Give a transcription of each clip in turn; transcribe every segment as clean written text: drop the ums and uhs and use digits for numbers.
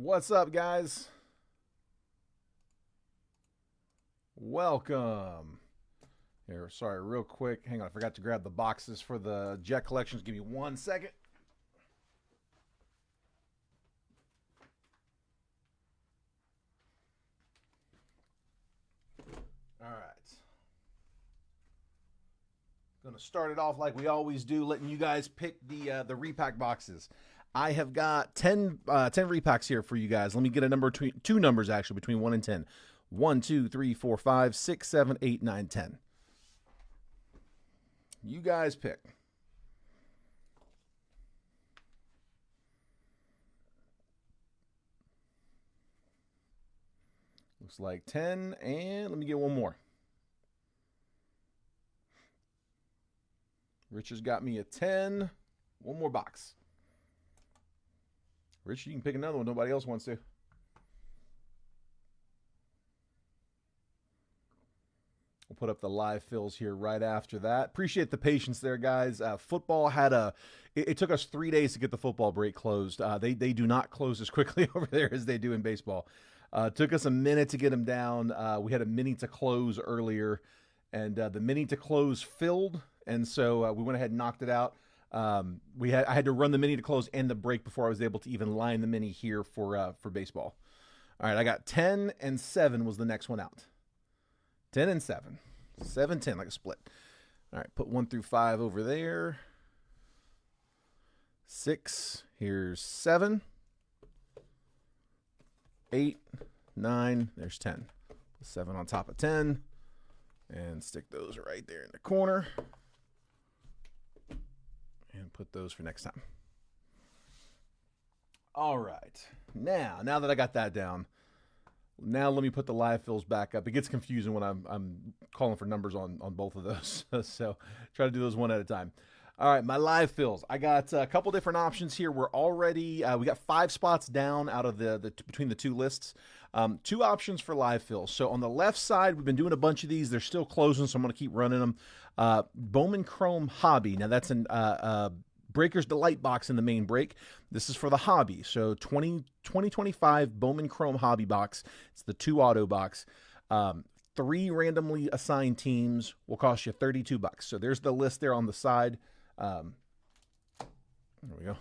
What's up, guys? Welcome. Here, sorry, real quick. Hang on, I forgot to grab the boxes for the Jet collections. Give me 1 second. All right. Going to start it off like we always do, letting you guys pick the repack boxes. I have got 10 repacks here for you guys. Let me get a number between two numbers actually between 1 and 10. 1, 2, 3, 4, 5, 6, 7, 8, 9, 10. You guys pick. Looks like 10, and let me get one more. Rich has got me a 10. One more box. Rich, you can pick another one. Nobody else wants to. We'll put up the live fills here right after that. Appreciate the patience there, guys. Football had it took us 3 days to get the football break closed. They do not close as quickly over there as they do in baseball. Took us a minute to get them down. We had a mini to close earlier, and the mini to close filled, and so we went ahead and knocked it out. I had to run the mini to close and the break before I was able to even line the mini here for baseball. All right, I got 10 and 7 was the next one out. 10 and 7. 7, 10, like a split. All right, put 1 through 5 over there. 6, here's 7. 8, 9, there's 10. Put 7 on top of 10. And stick those right there in the corner. And put those for next time. All right. Now that I got that down, now let me put the live fills back up. It gets confusing when I'm calling for numbers on both of those. So try to do those one at a time. All right, my live fills. I got a couple different options here. We're already we got 5 spots down out of the between the two lists. 2 options for live fills. So on the left side, we've been doing a bunch of these. They're still closing, so I'm going to keep running them. Bowman Chrome Hobby. Now that's an Breaker's Delight box in the main break. This is for the hobby. So 2025 Bowman Chrome Hobby box. It's the 2 auto box. 3 randomly assigned teams will cost you $32. So there's the list there on the side. There we go.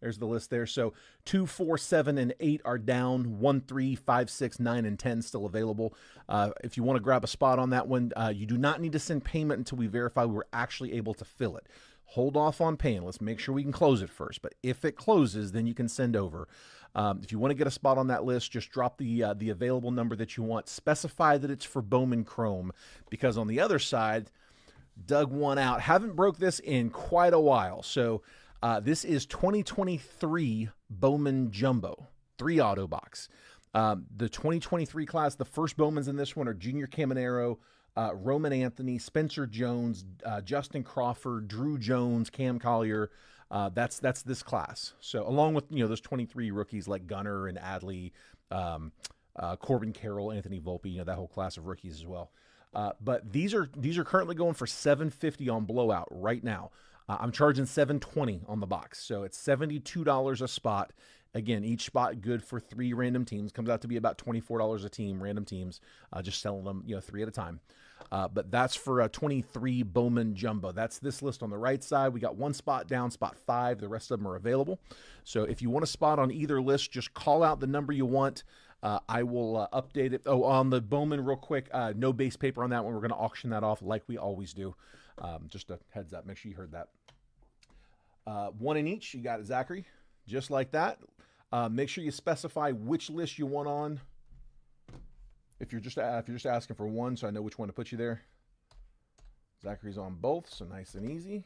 There's the list there. So 2, 4, 7, and 8 are down. 1, 3, 5, 6, 9, and 10 still available. If you want to grab a spot on that one, you do not need to send payment until we verify we were actually able to fill it. Hold off on paying. Let's make sure we can close it first. But if it closes, then you can send over. If you want to get a spot on that list, just drop the available number that you want. Specify that it's for Bowman Chrome, because on the other side, dug one out. Haven't broke this in quite a while. So this is 2023 Bowman Jumbo 3 auto box. The 2023 class, the first Bowmans in this one are Junior Caminero, Roman Anthony, Spencer Jones, Justin Crawford, Drew Jones, Cam Collier. That's this class. So along with those 23 rookies like Gunnar and Adley, Corbin Carroll, Anthony Volpe, that whole class of rookies as well. But these are currently going for $750 on blowout right now. I'm charging $720 on the box, so it's $72 a spot. Again, each spot good for 3 random teams. Comes out to be about $24 a team, random teams. Just selling them, 3 at a time. But that's for a 23 Bowman Jumbo. That's this list on the right side. We got 1 spot down, spot 5. The rest of them are available. So if you want a spot on either list, just call out the number you want. I will update it. Oh, on the Bowman real quick, no base paper on that one. We're going to auction that off like we always do. Just a heads up. Make sure you heard that. 1 in each. You got it, Zachary. Just like that. Make sure you specify which list you want on. If you're just asking for one, so I know which one to put you there. Zachary's on both, so nice and easy.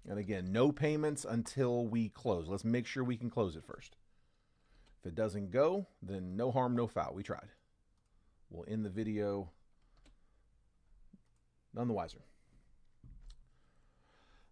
And again, no payments until we close. Let's make sure we can close it first. If it doesn't go, then no harm, no foul. We tried. We'll end the video none the wiser.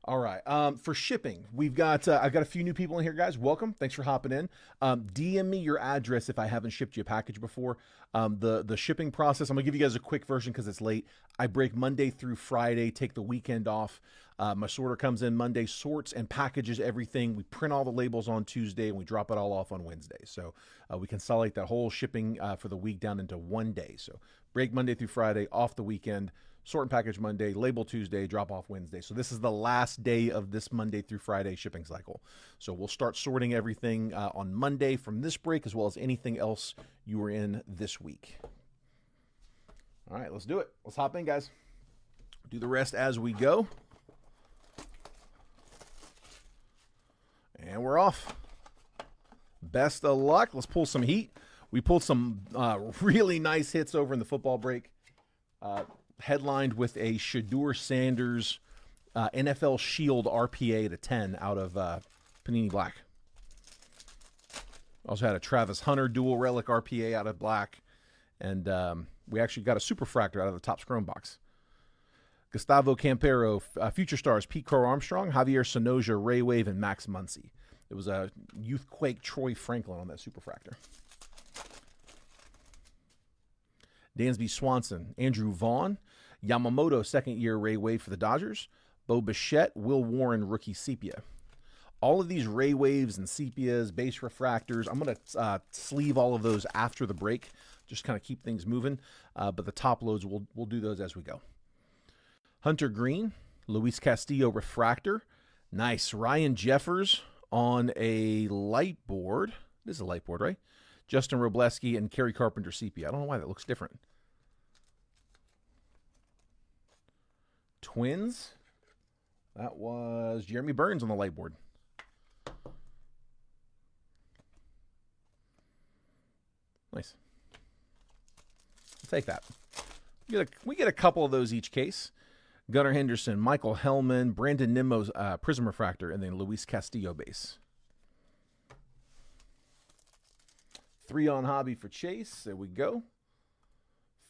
All right. For shipping, I've got a few new people in here, guys. Welcome. Thanks for hopping in. DM me your address if I haven't shipped you a package before. The shipping process, I'm gonna give you guys a quick version because it's late. I break Monday through Friday, take the weekend off. My sorter comes in Monday, sorts and packages everything. We print all the labels on Tuesday and we drop it all off on Wednesday. So we consolidate that whole shipping for the week down into one day. So break Monday through Friday, off the weekend. Sort and package Monday, label Tuesday, drop off Wednesday. So this is the last day of this Monday through Friday shipping cycle. So we'll start sorting everything on Monday from this break, as well as anything else you were in this week. All right, let's do it. Let's hop in, guys. Do the rest as we go. And we're off. Best of luck. Let's pull some heat. We pulled some really nice hits over in the football break. Headlined with a Shedeur Sanders NFL Shield RPA to 10 out of Panini Black. Also had a Travis Hunter dual relic RPA out of Black. And we actually got a Superfractor out of the Topps Chrome box. Gustavo Campero, Future Stars, Pete Crow Armstrong, Javier Sonoja, Ray Wave, and Max Muncy. It was a Youthquake Troy Franklin on that Superfractor. Dansby Swanson, Andrew Vaughn, Yamamoto, second-year Ray Wave for the Dodgers, Bo Bichette, Will Warren, rookie Sepia. All of these Ray Waves and Sepias, base refractors, I'm going to sleeve all of those after the break, just kind of keep things moving. But the top loads, we'll do those as we go. Hunter Green, Luis Castillo refractor. Nice. Ryan Jeffers on a light board. This is a light board, right? Justin Robleski and Kerry Carpenter sepia. I don't know why that looks different. Twins. That was Jeremy Burns on the light board. Nice. I'll take that. We get a couple of those each case. Gunnar Henderson, Michael Hellman, Brandon Nimmo's Prism Refractor, and then Luis Castillo base. 3 on hobby for Chase. There we go.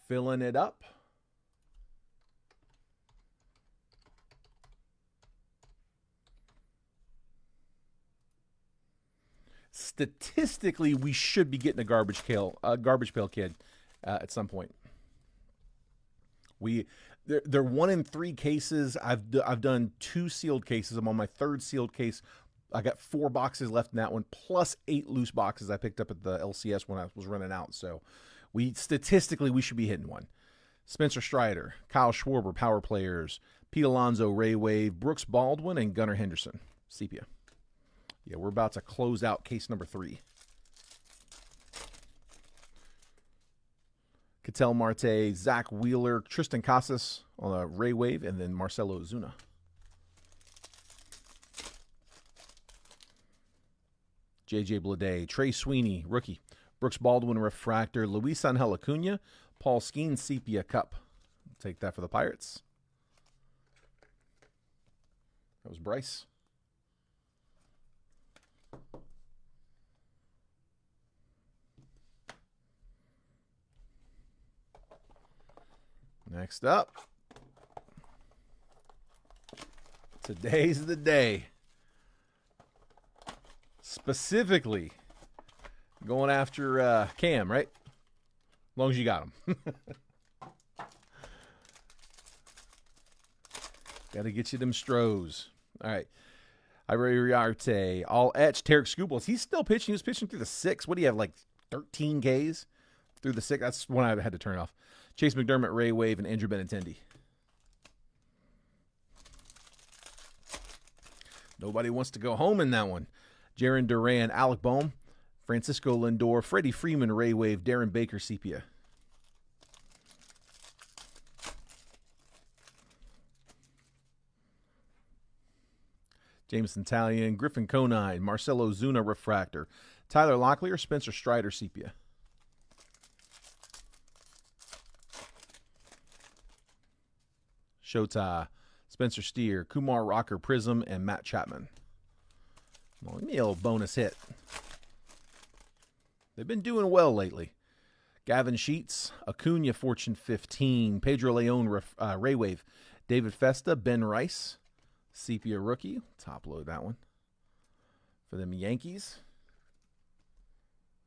Filling it up. Statistically, we should be getting a garbage pail kid at some point. They're 1 in 3 cases. I've done 2 sealed cases. I'm on my 3rd sealed case. I got 4 boxes left in that one, plus 8 loose boxes I picked up at the LCS when I was running out. So statistically we should be hitting one. Spencer Strider, Kyle Schwarber, Power Players, Pete Alonso, Ray Wave, Brooks Baldwin, and Gunnar Henderson, sepia. Yeah, we're about to close out case number 3. Ketel Marte, Zach Wheeler, Tristan Casas on a Ray Wave, and then Marcelo Ozuna. J.J. Bleday, Trey Sweeney, rookie. Brooks Baldwin, refractor. Luis Angel Acuna, Paul Skeen, sepia cup. Take that for the Pirates. That was Bryce. Next up, today's the day. Specifically, going after Cam, right? As long as you got him. Got to get you them Stros. All right. Iriarte, all etched. Tarek Skubal. He's still pitching. He was pitching through the 6th. What do you have, like 13 Ks through the 6th? That's one I had to turn off. Chase McDermott, Ray Wave, and Andrew Benintendi. Nobody wants to go home in that one. Jaron Duran, Alec Boehm, Francisco Lindor, Freddie Freeman, Ray Wave, Darren Baker, sepia. Jameson Talion, Griffin Conine, Marcelo Ozuna, refractor. Tyler Locklear, Spencer Strider, sepia. Shota, Spencer Steer, Kumar Rocker, Prism, and Matt Chapman. Well, give me a little bonus hit. They've been doing well lately. Gavin Sheets, Acuna, Fortune 15, Pedro Leon, Ray Wave, David Festa, Ben Rice, Sepia rookie. Top load that one. For them Yankees.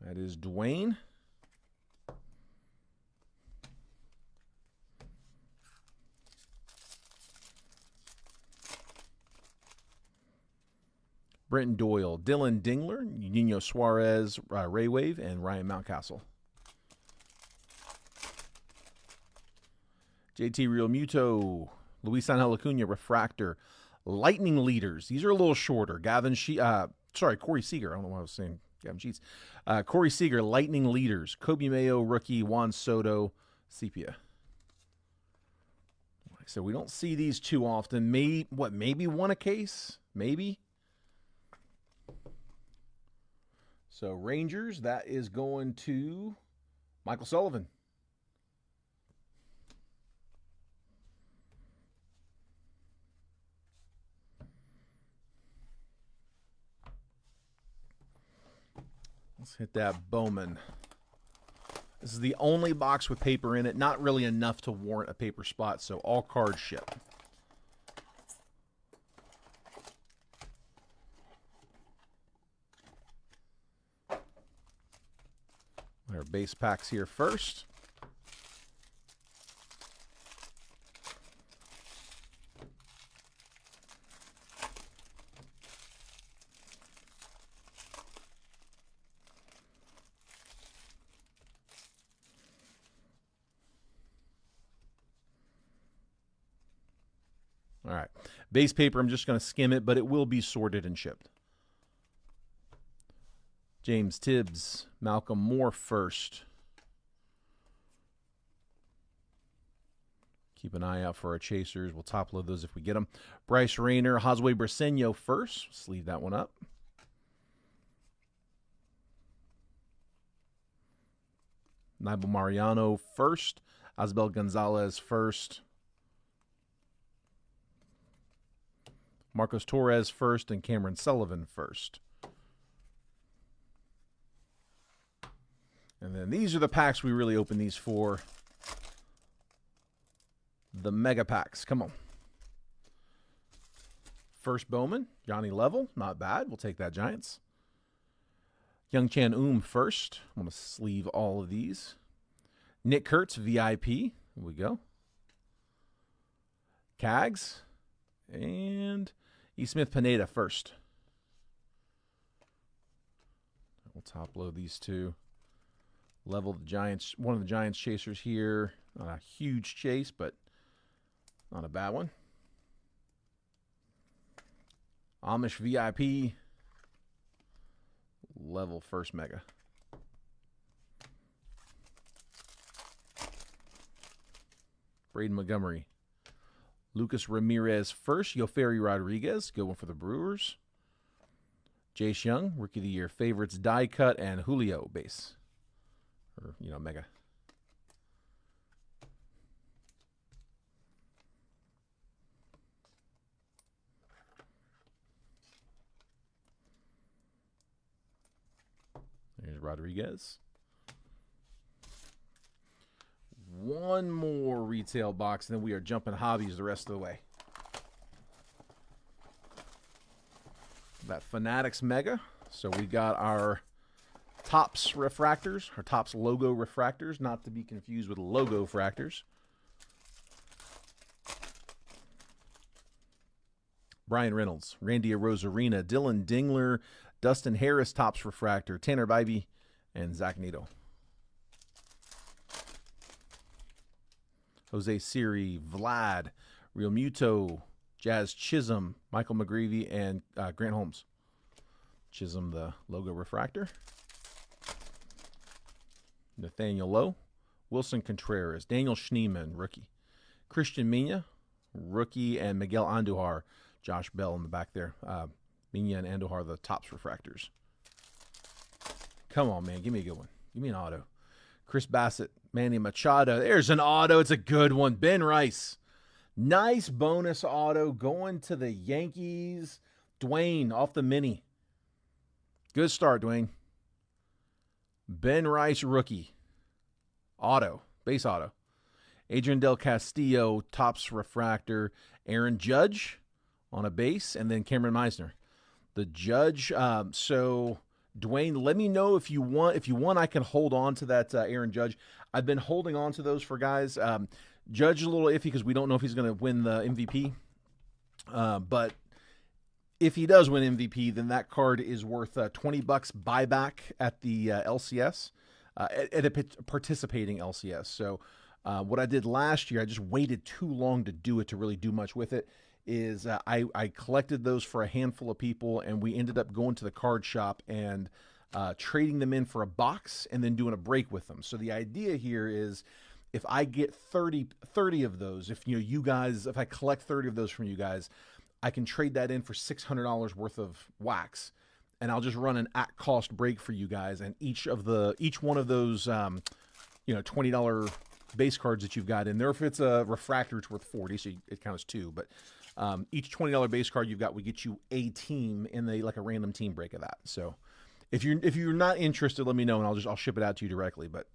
That is Dwayne. Brenton Doyle, Dylan Dingler, Nino Suarez, Ray Wave, and Ryan Mountcastle. JT Real Muto, Luis Angel Acuna, Refractor, Lightning Leaders. These are a little shorter. Corey Seager. I don't know why I was saying Gavin Sheets. Corey Seager, Lightning Leaders. Kobe Mayo, rookie. Juan Soto, Sepia. Like I said, we don't see these too often. Maybe one a case? Maybe. So Rangers, that is going to Michael Sullivan. Let's hit that Bowman. This is the only box with paper in it. Not really enough to warrant a paper spot, so all cards ship. Our base packs here first. All right. Base paper, I'm just going to skim it, but it will be sorted and shipped. James Tibbs, Malcolm Moore first. Keep an eye out for our chasers. We'll top load those if we get them. Bryce Rayner, Josue Briseño first. Let's leave that one up. Nibel Mariano first. Asbel Gonzalez first. Marcos Torres first and Cameron Sullivan first. And then these are the packs we really open these for. The mega packs. Come on. First Bowman, Johnny Level. Not bad. We'll take that, Giants. Young first. I'm going to sleeve all of these. Nick Kurtz, VIP. Here we go. Cags. And E. Smith Pineda first. We'll top load these two. Level the Giants, one of the Giants chasers here. Not a huge chase, but not a bad one. Amish VIP. Level first mega. Braden Montgomery. Lucas Ramirez first. Yoferi Rodriguez. Good one for the Brewers. Jace Young, Rookie of the Year. Favorites, die cut, and Julio base. Or, mega. There's Rodriguez. One more retail box, and then we are jumping hobbies the rest of the way. That Fanatics Mega. So we got our Topps refractors, our Topps logo refractors, not to be confused with logo fractors. Brian Reynolds, Randy Arozarena, Dylan Dingler, Dustin Harris, Topps refractor, Tanner Bybee, and Zach Neto. Jose Siri, Vlad, Real Muto, Jazz Chisholm, Michael McGreevy, and Grant Holmes. Chisholm, the logo refractor. Nathaniel Lowe, Wilson Contreras, Daniel Schneemann, rookie. Christian Mina, rookie, and Miguel Andujar, Josh Bell in the back there. Mina and Andujar, the Topps refractors. Come on, man. Give me a good one. Give me an auto. Chris Bassett, Manny Machado. There's an auto. It's a good one. Ben Rice. Nice bonus auto going to the Yankees. Dwayne off the mini. Good start, Dwayne. Ben Rice, rookie. Auto. Base auto. Adrian Del Castillo, Topps refractor. Aaron Judge, on a base, and then Cameron Meisner. The Judge. So Dwayne, let me know if you want. If you want, I can hold on to that Aaron Judge. I've been holding on to those for guys. Judge is a little iffy because we don't know if he's going to win the MVP. But if he does win MVP, then that card is worth $20 buyback at the LCS, at a participating LCS. So what I did last year, I just waited too long to do it to really do much with it, is I collected those for a handful of people, and we ended up going to the card shop and trading them in for a box and then doing a break with them. So the idea here is if I get 30 of those, if you guys, if I collect 30 of those from you guys, I can trade that in for $600 worth of wax, and I'll just run an at cost break for you guys. And each one of those, $20 base cards that you've got in there, if it's a refractor, it's worth 40, so it counts 2. But each $20 base card you've got, we get you a team in a random team break of that. So if you're not interested, let me know, and I'll ship it out to you directly. But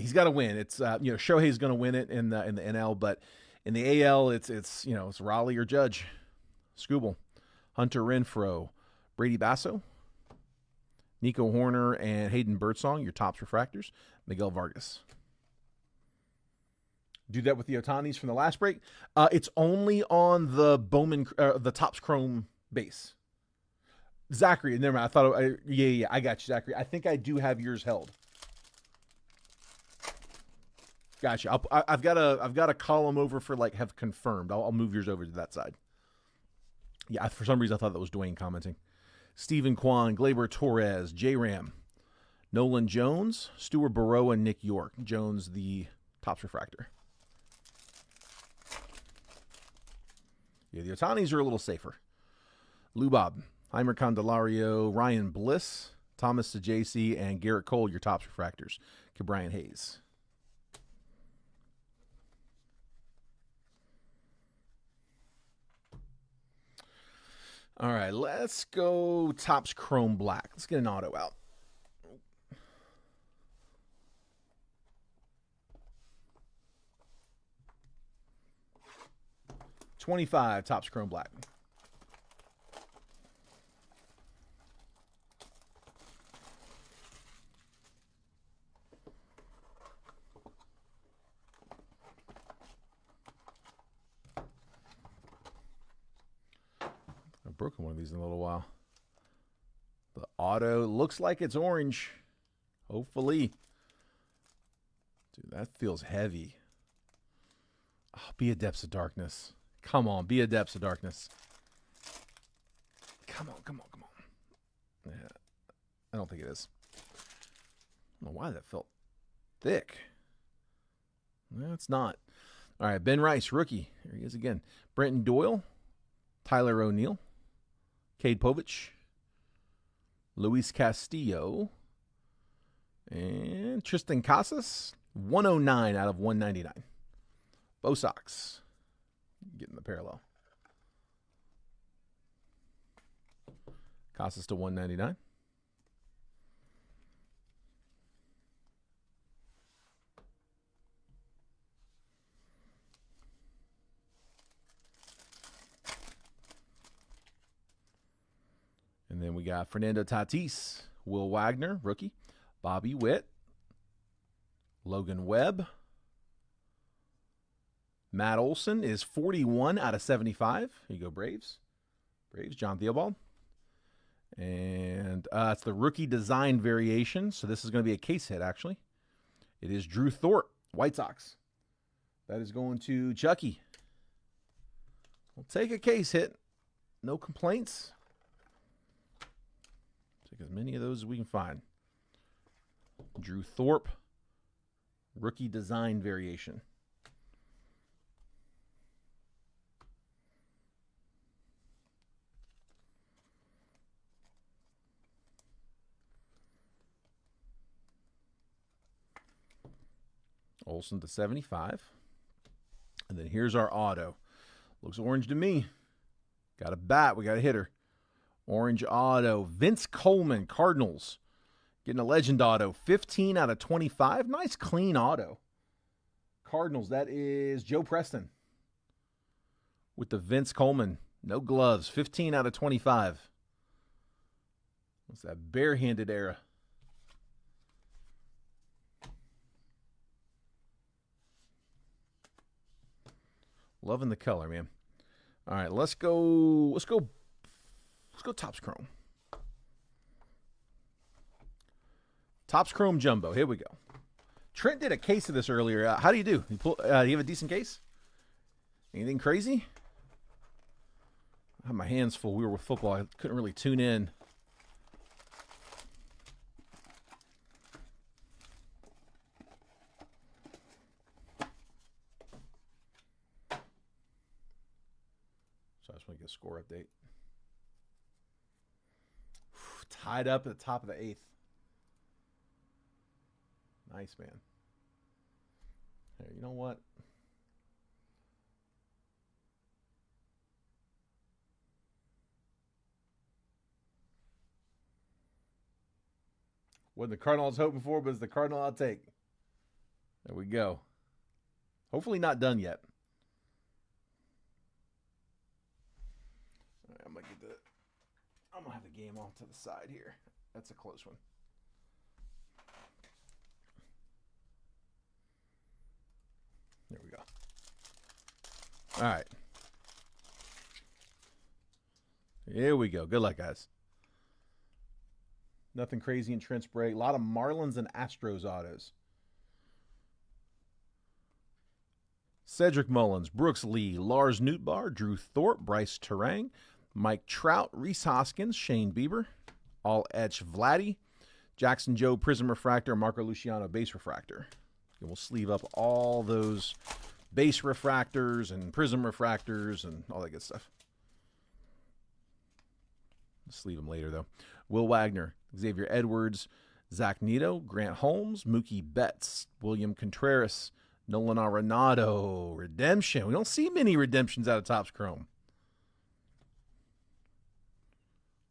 he's got to win. It's Shohei's going to win it in the NL, but in the AL, it's Raleigh or Judge. Scooble, Hunter Renfroe, Brady Basso, Nico Horner, and Hayden Birdsong, your Topps refractors. Miguel Vargas. Do that with the Otanis from the last break. It's only on the Bowman, the Topps Chrome base. Zachary, never mind. I thought, I got you, Zachary. I think I do have yours held. Gotcha. I've got a column over for have confirmed. I'll move yours over to that side. Yeah, for some reason I thought that was Dwayne commenting. Stephen Kwan, Gleyber Torres, J-Ram, Nolan Jones, Stuart Burrow, and Nick York. Jones, the Topps refractor. Yeah, the Otanis are a little safer. Lubob, Heimer Candelario, Ryan Bliss, Thomas Sajaci, and Garrett Cole, your Topps refractors. Ke'Bryan Hayes. All right, let's go Topps Chrome Black. Let's get an auto out. $25 Topps Chrome Black. Broken one of these in a little while. The auto looks like it's orange. Hopefully. Dude, that feels heavy. Oh, be a Depths of Darkness. Come on, be a Depths of Darkness. Come on. Yeah, I don't think it is. I don't know why that felt thick. No, it's not. All right, Ben Rice, rookie. Here he is again. Brenton Doyle, Tyler O'Neill, Cade Povich, Luis Castillo, and Tristan Casas, 109 out of 199. Bo Sox, getting the parallel. Casas to 199. And then we got Fernando Tatis, Will Wagner, rookie, Bobby Witt, Logan Webb. Matt Olson is 41 out of 75. Here you go, Braves. John Theobald. And it's the rookie design variation. So this is going to be a case hit, actually. It is Drew Thorpe, White Sox. That is going to Chucky. We'll take a case hit. No complaints. Take as many of those as we can find. Drew Thorpe, rookie design variation. Olsen to 75. And then here's our auto. Looks orange to me. Got a bat. We got a hitter. Orange auto. Vince Coleman, Cardinals. Getting a legend auto. 15 out of 25. Nice clean auto. Cardinals. That is Joe Preston. With the Vince Coleman No gloves. 15 out of 25. What's that barehanded era? Loving the color, man. All right, let's go Topps Chrome. Topps Chrome Jumbo. Here we go. Trent did a case of this earlier. How do you do? Do you have a decent case? Anything crazy? I have my hands full. We were with football. I couldn't really tune in. So I just want to get a score update. Tied up at the top of the 8th. Nice, man. Hey, you know what? What the Cardinals hoping for, but it's the Cardinal I'll take. There we go. Hopefully not done yet. All right, I'm gonna have the game off to the side here. That's a close one. There we go. All right. Here we go. Good luck, guys. Nothing crazy in Trent's break. A lot of Marlins and Astros autos. Cedric Mullins, Brooks Lee, Lars Nootbaar, Drew Thorpe, Bryce Terang, Mike Trout, Rhys Hoskins, Shane Bieber, All Etch Vladdy, Jackson Joe Prism Refractor, Marco Luciano Base Refractor. And we'll sleeve up all those base refractors and prism refractors and all that good stuff. Sleeve them later, though. Will Wagner, Xavier Edwards, Zach Neto, Grant Holmes, Mookie Betts, William Contreras, Nolan Arenado, redemption. We don't see many redemptions out of Topps Chrome.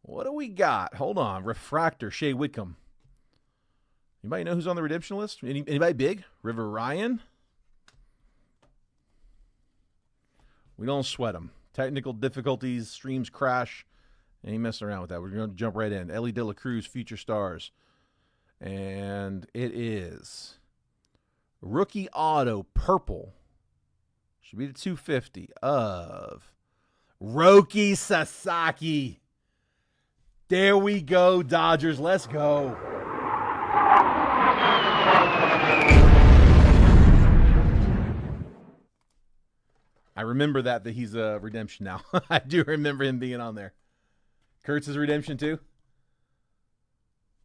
What do we got? Hold on. Refractor, Shea Whitcomb. Anybody know who's on the redemption list? Anybody big? River Ryan? We don't sweat them. Technical difficulties, streams crash. Ain't messing around with that. We're going to jump right in. Ellie De La Cruz, Future Stars. And it is rookie auto purple. Should be the 250 of Roki Sasaki. There we go, Dodgers. Let's go. I remember that he's a redemption now. I do remember him being on there. Kurtz's redemption too.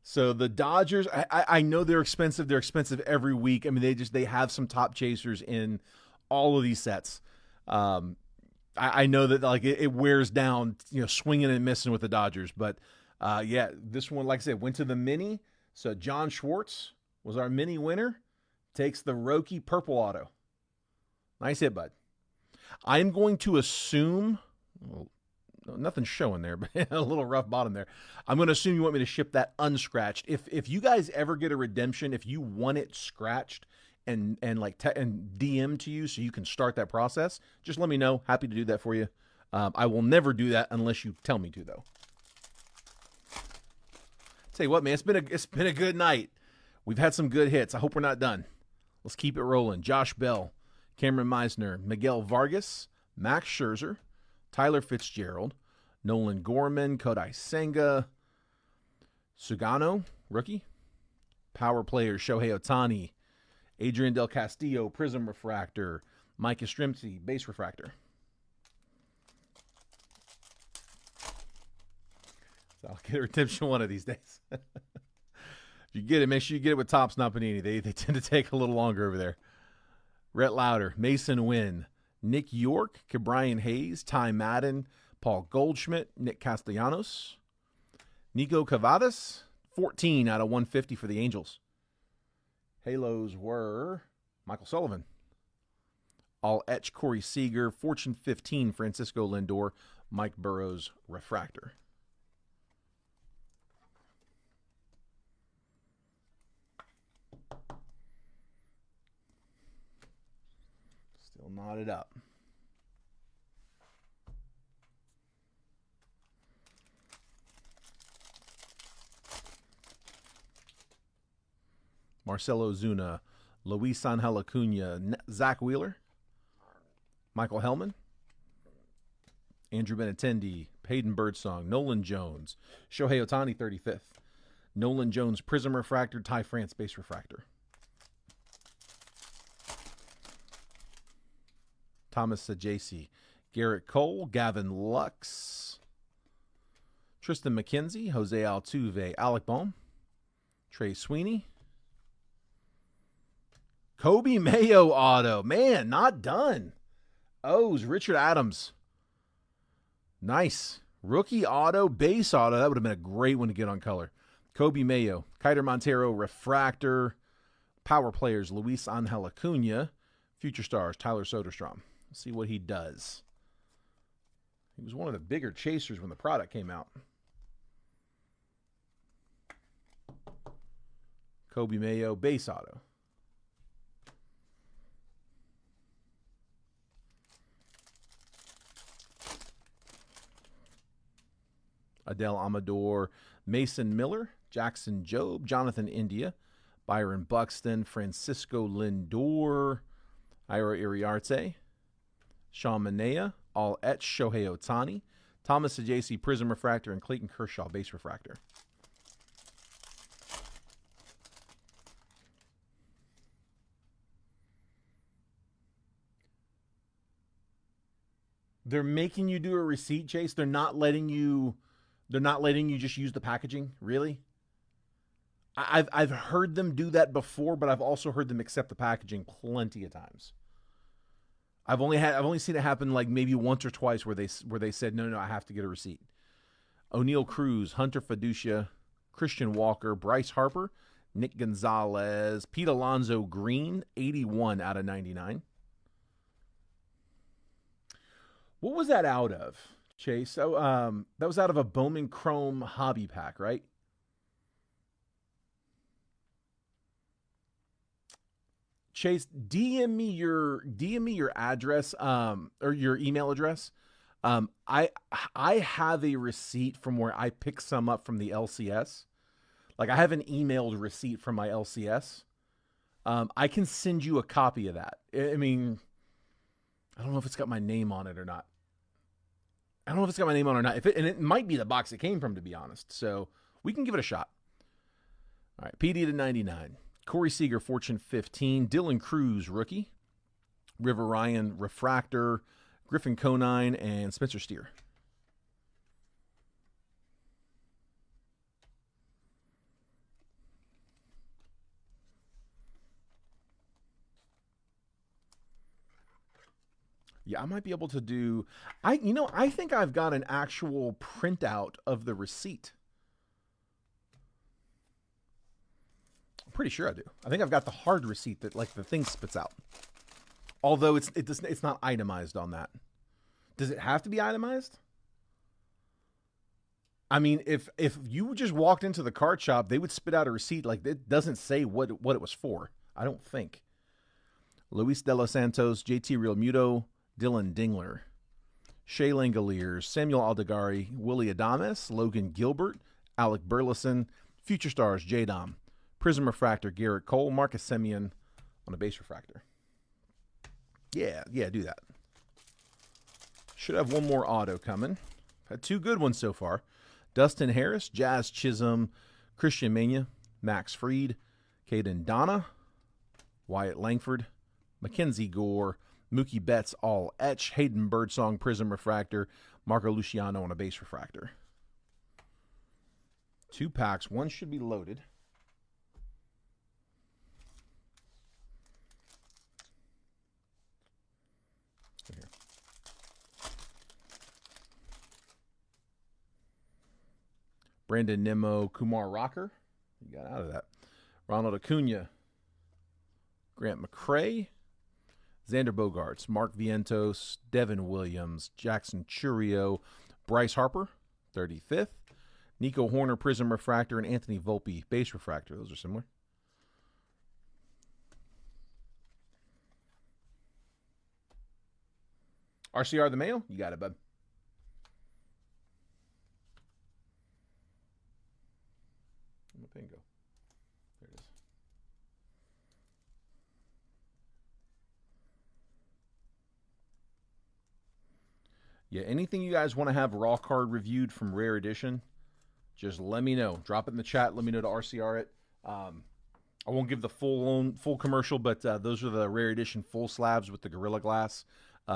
So the Dodgers, I know they're expensive. They're expensive every week. I mean, they have some top chasers in all of these sets. I know that like it wears down, swinging and missing with the Dodgers. But yeah, this one, like I said, went to the mini. So John Schwartz was our mini winner. Takes the Roki purple auto. Nice hit, bud. I'm going to assume, well, nothing's showing there, but a little rough bottom there. I'm going to assume you want me to ship that unscratched. If you guys ever get a redemption, if you want it scratched and DM to you so you can start that process, just let me know. Happy to do that for you. I will never do that unless you tell me to, though. Tell you what, man, it's been a good night. We've had some good hits. I hope we're not done. Let's keep it rolling. Josh Bell, Cameron Meisner, Miguel Vargas, Max Scherzer, Tyler Fitzgerald, Nolan Gorman, Kodai Senga, Sugano, rookie, power players Shohei Ohtani, Adrian Del Castillo, Prism Refractor, Mike Yastrzemski, Base Refractor. So I'll get a redemption one of these days. If you get it, make sure you get it with Topps, not Panini. They tend to take a little longer over there. Rhett Lauder, Mason Wynn, Nick York, Ke'Bryan Hayes, Ty Madden, Paul Goldschmidt, Nick Castellanos, Nico Cavadas, 14 out of 150 for the Angels. Halos were Michael Sullivan, All Etch, Corey Seager, Fortune 15, Francisco Lindor, Mike Burrows, Refractor. Still knotted up. Marcelo Zuna, Luis Angel Acuna, Zach Wheeler, Michael Hellman, Andrew Benintendi, Hayden Birdsong, Nolan Jones, Shohei Ohtani 35th, Nolan Jones Prism Refractor, Ty France Base Refractor, Thomas Sajaci, Garrett Cole, Gavin Lux, Tristan McKenzie, Jose Altuve, Alec Bohm, Trey Sweeney, Kobe Mayo auto. Man, not done. O's, Richard Adams. Nice. Rookie auto, base auto. That would have been a great one to get on color. Kobe Mayo, Kiter Montero, Refractor, Power Players, Luis Angel Acuna, Future Stars, Tyler Soderstrom. Let's see what he does. He was one of the bigger chasers when the product came out. Kobe Mayo, base auto. Adele Amador, Mason Miller, Jackson Jobe, Jonathan India, Byron Buxton, Francisco Lindor, Ira Iriarte, Sean Manea, all etched, Shohei Ohtani, Thomas Sajaci, Prism Refractor, and Clayton Kershaw, Base Refractor. They're making you do a receipt, Chase. They're not letting you just use the packaging, really? I've heard them do that before, but I've also heard them accept the packaging plenty of times. I've only seen it happen like maybe once or twice where they said no, I have to get a receipt. O'Neal Cruz, Hunter Fiducia, Christian Walker, Bryce Harper, Nick Gonzalez, Pete Alonso Green, 81 out of 99. What was that out of, Chase? So that was out of a Bowman Chrome hobby pack, right? Chase, DM me your address, or your email address. I have a receipt from where I picked some up from the LCS. Like, I have an emailed receipt from my LCS. I can send you a copy of that. I mean, I don't know if it's got my name on it or not. And it might be the box it came from, to be honest. So we can give it a shot. All right, PD to 99. Corey Seager, Fortune 15. Dylan Cruz, rookie. River Ryan, Refractor. Griffin Conine, and Spencer Steer. Yeah, I might be able to do... I think I've got an actual printout of the receipt. I'm pretty sure I do. I think I've got the hard receipt that, like, the thing spits out. Although it's not itemized on that. Does it have to be itemized? I mean, if you just walked into the card shop, they would spit out a receipt. Like, it doesn't say what it was for. I don't think. Luis De Los Santos, JT Realmuto, Dylan Dingler, Shea Langoliers, Samuel Aldegari, Willie Adames, Logan Gilbert, Alec Burleson, Future Stars, J-Dom, Prism Refractor, Garrett Cole, Marcus Semien on a base refractor. Yeah, do that. Should have one more auto coming. Had two good ones so far. Dustin Harris, Jazz Chisholm, Christian Mania, Max Fried, Caden Donna, Wyatt Langford, Mackenzie Gore, Mookie Betts, all etch, Hayden Birdsong, Prism Refractor, Marco Luciano on a base refractor. 2 packs. One should be loaded. Here. Brandon Nimmo, Kumar Rocker. You got out of that. Ronald Acuna, Grant McCray, Xander Bogaerts, Mark Vientos, Devin Williams, Jackson Churio, Bryce Harper, 35th, Nico Horner, Prism Refractor, and Anthony Volpe, base refractor. Those are similar. RCR the Mayo? You got it, bud. Where'd the pen go? There it is. Yeah, anything you guys want to have raw card reviewed from Rare Edition, just let me know. Drop it in the chat. Let me know to RCR it. I won't give the full commercial, but those are the Rare Edition full slabs with the Gorilla Glass.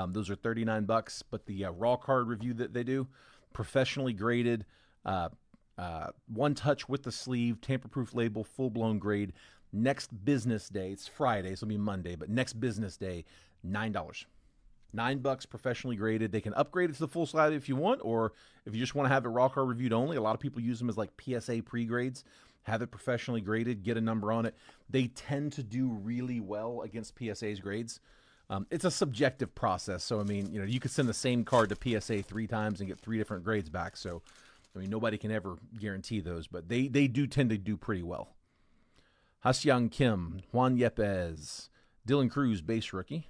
Those are $39, but the raw card review that they do, professionally graded, one touch with the sleeve, tamper-proof label, full-blown grade. Next business day, it's Friday, so it'll be Monday, but next business day, $9. $9 professionally graded. They can upgrade it to the full slab if you want, or if you just want to have it raw card reviewed only. A lot of people use them as like PSA pre-grades. Have it professionally graded, get a number on it. They tend to do really well against PSA's grades. It's a subjective process, so I mean, you could send the same card to PSA 3 times and get 3 different grades back. So, I mean, nobody can ever guarantee those, but they do tend to do pretty well. Ha-Seong Kim, Juan Yepes, Dylan Cruz, base rookie.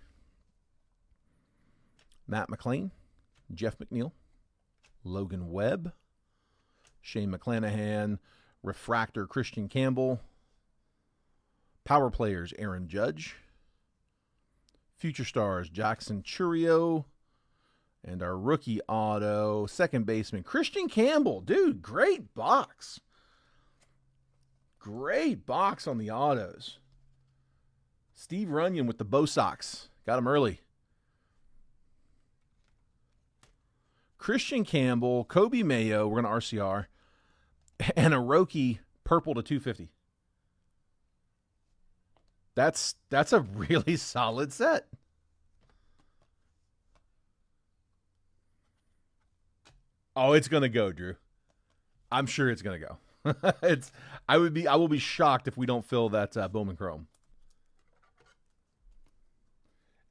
Matt McLean, Jeff McNeil, Logan Webb, Shane McClanahan, Refractor Christian Campbell, Power Players Aaron Judge, Future Stars Jackson Churio, and our rookie auto, second baseman Christian Campbell. Dude, great box. Great box on the autos. Steve Runyon with the Bo Sox. Got him early. Christian Campbell, Kobe Mayo, we're going to RCR, and a Roki purple to 250. That's a really solid set. Oh, it's going to go, Drew. I'm sure it's going to go. I will be shocked if we don't fill that Bowman Chrome.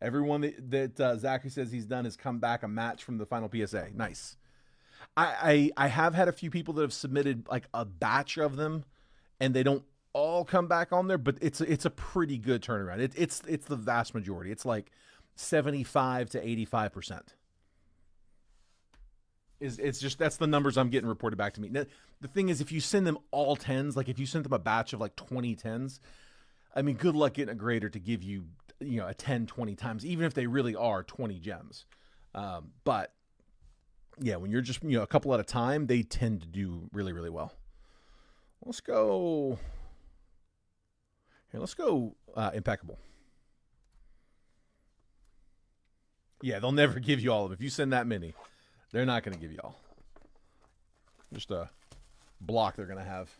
Everyone that Zachary says he's done has come back a match from the final PSA. Nice. I have had a few people that have submitted like a batch of them, and they don't all come back on there, but it's a pretty good turnaround. It's the vast majority. It's like 75 to 85%. It's just that's the numbers I'm getting reported back to me. Now, the thing is, if you send them all 10s, like if you sent them a batch of like 20 10s, I mean, good luck getting a grader to give you a 10, 20 times, even if they really are 20 gems. But yeah, when you're just, a couple at a time, they tend to do really, really well. Let's go Impeccable. Yeah, they'll never give you all of them. If you send that many, they're not going to give you all. Just a block they're going to have.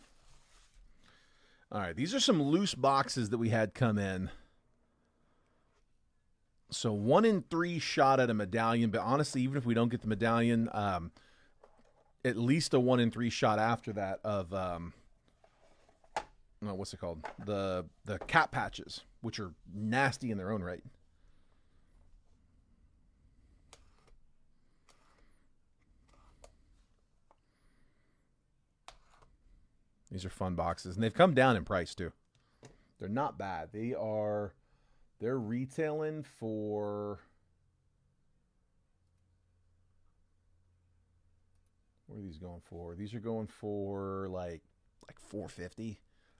All right, these are some loose boxes that we had come in. So 1 in 3 shot at a medallion, but honestly, even if we don't get the medallion, at least a 1 in 3 shot after that of what's it called? The cap patches, which are nasty in their own right. These are fun boxes, and they've come down in price too. They're not bad. They're retailing for, what are these going for? These are going for like $450.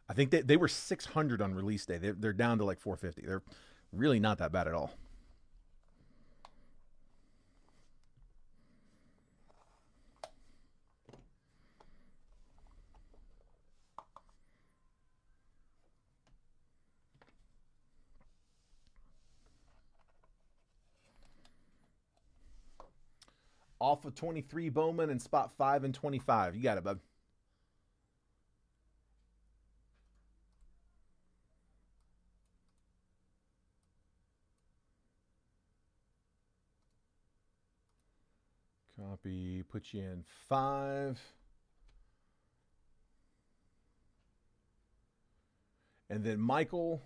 I think they were $600 on release day. They're down to like $450. They're really not that bad at all. Off of 23 Bowman and spot 5 and 25. You got it, bud. Copy, put you in 5. And then Michael,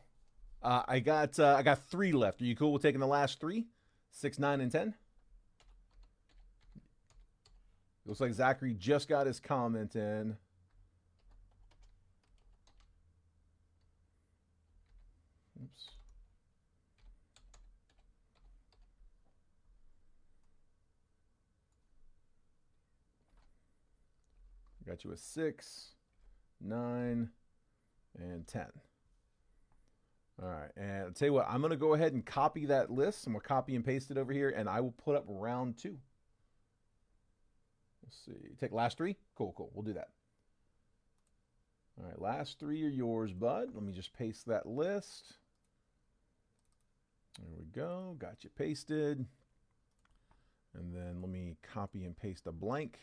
I got 3 left. Are you cool with taking the last 3? 6, 9, and 10? Looks like Zachary just got his comment in. Oops. Got you a 6, 9, and 10. All right, and I'll tell you what, I'm going to go ahead and copy that list. I'm going to copy and paste it over here, and I will put up round 2. Let's see. Take last three. Cool, cool. We'll do that. All right, last three are yours, bud. Let me just paste that list. There we go. Got you pasted. And then let me copy and paste a blank.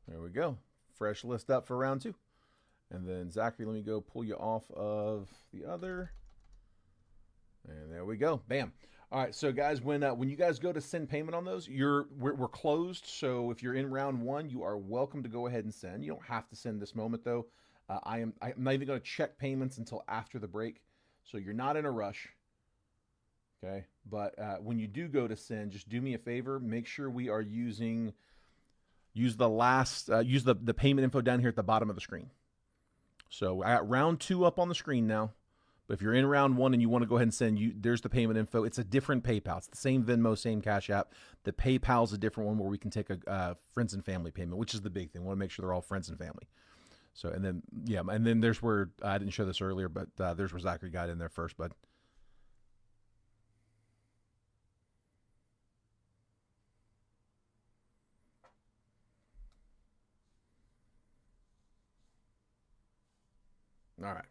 There we go. Fresh list up for round two. And then Zachary, let me go pull you off of the other. And there we go. Bam. All right, so guys, when you guys go to send payment on those, we're closed. So if you're in round one, you are welcome to go ahead and send. You don't have to send this moment though. I'm not even going to check payments until after the break, so you're not in a rush. Okay, but when you do go to send, just do me a favor. Make sure we are use the payment info down here at the bottom of the screen. So I got round two up on the screen now. But if you're in round one and you want to go ahead and send, there's the payment info. It's a different PayPal. It's the same Venmo, same Cash App. The PayPal's a different one where we can take a friends and family payment, which is the big thing. We want to make sure they're all friends and family. So, and then, yeah, and then there's where, I didn't show this earlier, but there's where Zachary got in there first, bud. All right.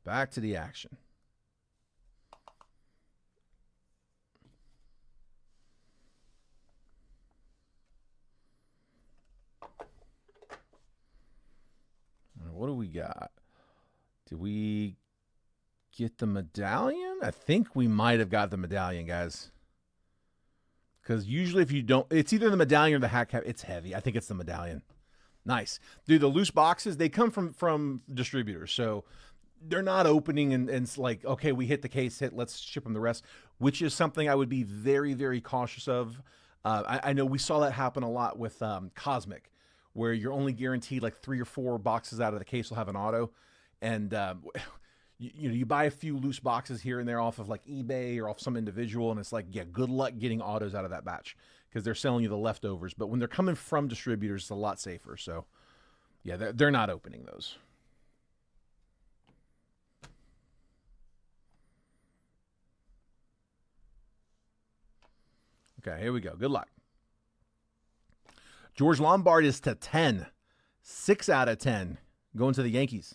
Back to the action. What do we got? Did we get the medallion? I think we might have got the medallion, guys. Because usually if you don't, it's either the medallion or the hat cap. It's heavy. I think it's the medallion. Nice. Dude, the loose boxes, they come from distributors. So they're not opening and it's like, okay, we hit the case hit, let's ship them the rest, which is something I would be very, very cautious of. I know we saw that happen a lot with Cosmic, where you're only guaranteed like 3 or 4 boxes out of the case will have an auto. And you buy a few loose boxes here and there off of like eBay or off some individual, and it's like, yeah, good luck getting autos out of that batch because they're selling you the leftovers. But when they're coming from distributors, it's a lot safer. So yeah, they're not opening those. Okay, here we go. Good luck. George Lombard is to 10. 6 out of 10 going to the Yankees.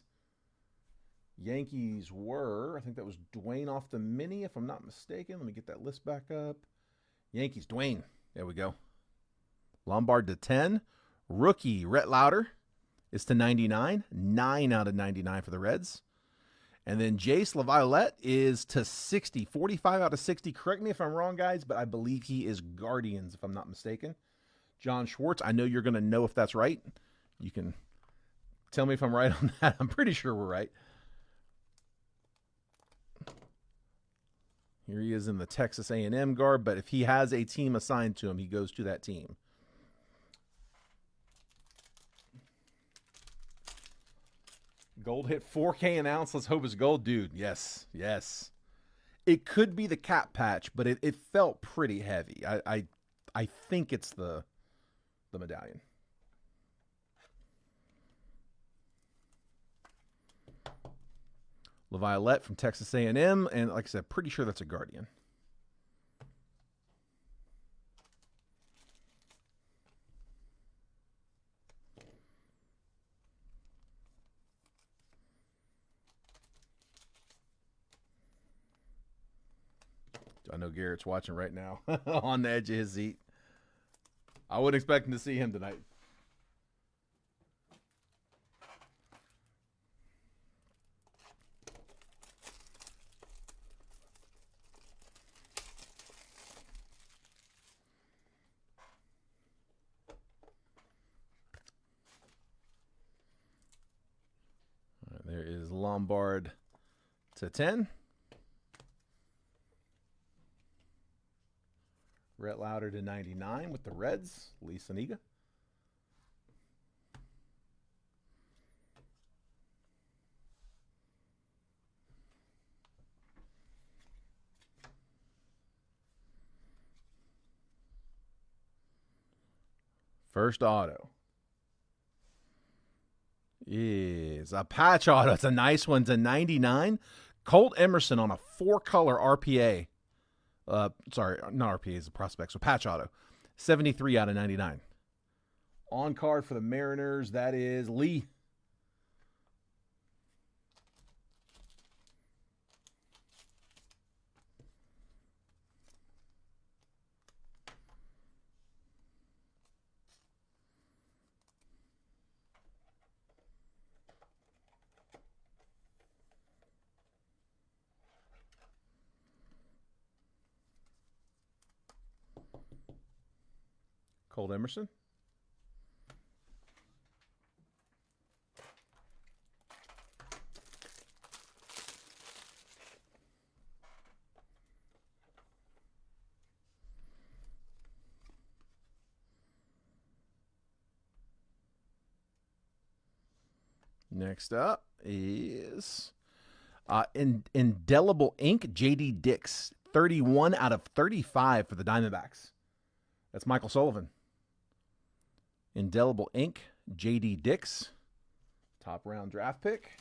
Yankees were, I think that was Dwayne off the mini, if I'm not mistaken. Let me get that list back up. Yankees, Dwayne. There we go. Lombard to 10. Rookie, Rhett Lauder is to 99. 9 out of 99 for the Reds. And then Jace LaViolette is to 60. 45 out of 60. Correct me if I'm wrong, guys, but I believe he is Guardians, if I'm not mistaken. John Schwartz, I know you're going to know if that's right. You can tell me if I'm right on that. I'm pretty sure we're right. Here he is in the Texas A&M garb, but if he has a team assigned to him, he goes to that team. Gold hit 4K an ounce. Let's hope it's gold. Dude, yes, yes. It could be the cap patch, but it felt pretty heavy. I think it's the medallion. LaViolette from Texas A&M, and like I said, pretty sure that's a Guardian. I know Garrett's watching right now on the edge of his seat. I wouldn't expect him to see him tonight. All right, there is Lombard to 10. Rhett Lauder to 99 with the Reds. Lee Saniga. First auto. is a patch auto. It's a nice one. It's a 99. Colt Emerson on a 4-color RPA. Sorry, not RPA, it's a prospect. So patch auto. 73 out of 99. On card for the Mariners, that is Lee. Colt Emerson. Next up is Indelible Ink, J.D. Dix. 31 out of 35 for the Diamondbacks. That's Michael Sullivan. Indelible Ink, J.D. Dix. Top round draft pick.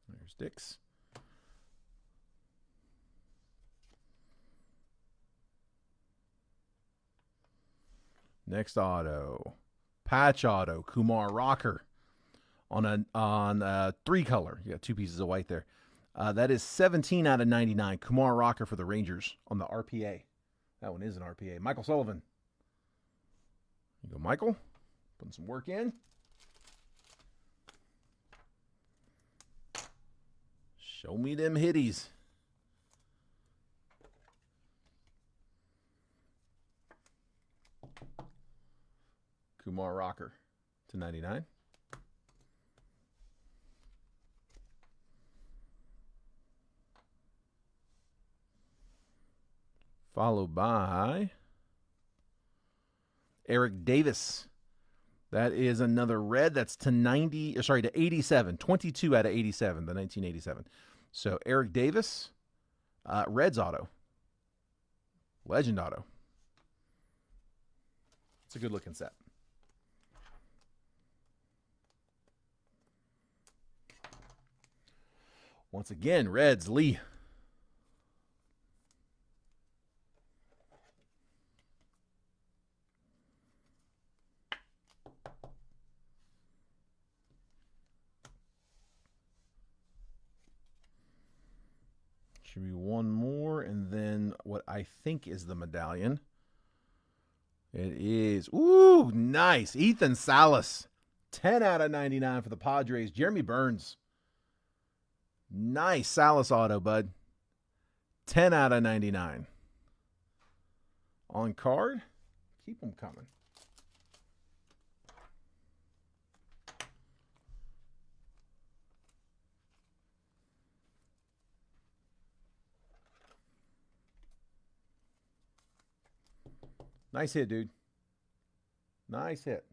There's Dix. Next auto, patch auto, Kumar Rocker on a 3-color. You got 2 pieces of white there. That is 17 out of 99. Kumar Rocker for the Rangers on the RPA. That one is an RPA. Michael Sullivan. You go, Michael. Putting some work in. Show me them hitties. Kumar Rocker to 99. Followed by Eric Davis. That is another red. That's to 87. 22 out of 87, the 1987. So Eric Davis, Reds auto. Legend auto. It's a good looking set. Once again, Reds, Lee. Should be one more, and then what I think is the medallion. It is, ooh, nice. Ethan Salas, 10 out of 99 for the Padres. Jeremy Burns. Nice Salas auto, bud. 10 out of 99. On card, keep them coming. Nice hit, dude. Nice hit.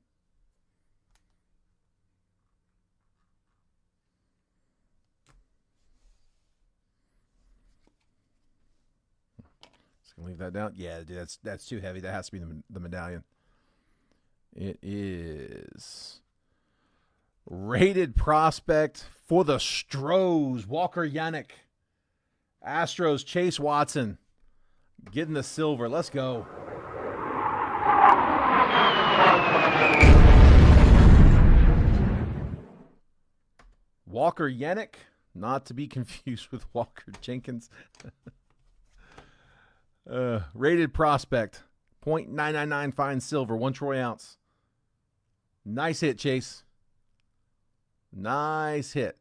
Just gonna leave that down. Yeah, dude, that's too heavy. That has to be the medallion. It is rated prospect for the Stros, Walker Yannick. Astros, Chase Watson. Getting the silver. Let's go. Walker Yannick, not to be confused with Walker Jenkins. Rated prospect, .999 fine silver, 1 troy ounce. Nice hit, Chase. Nice hit.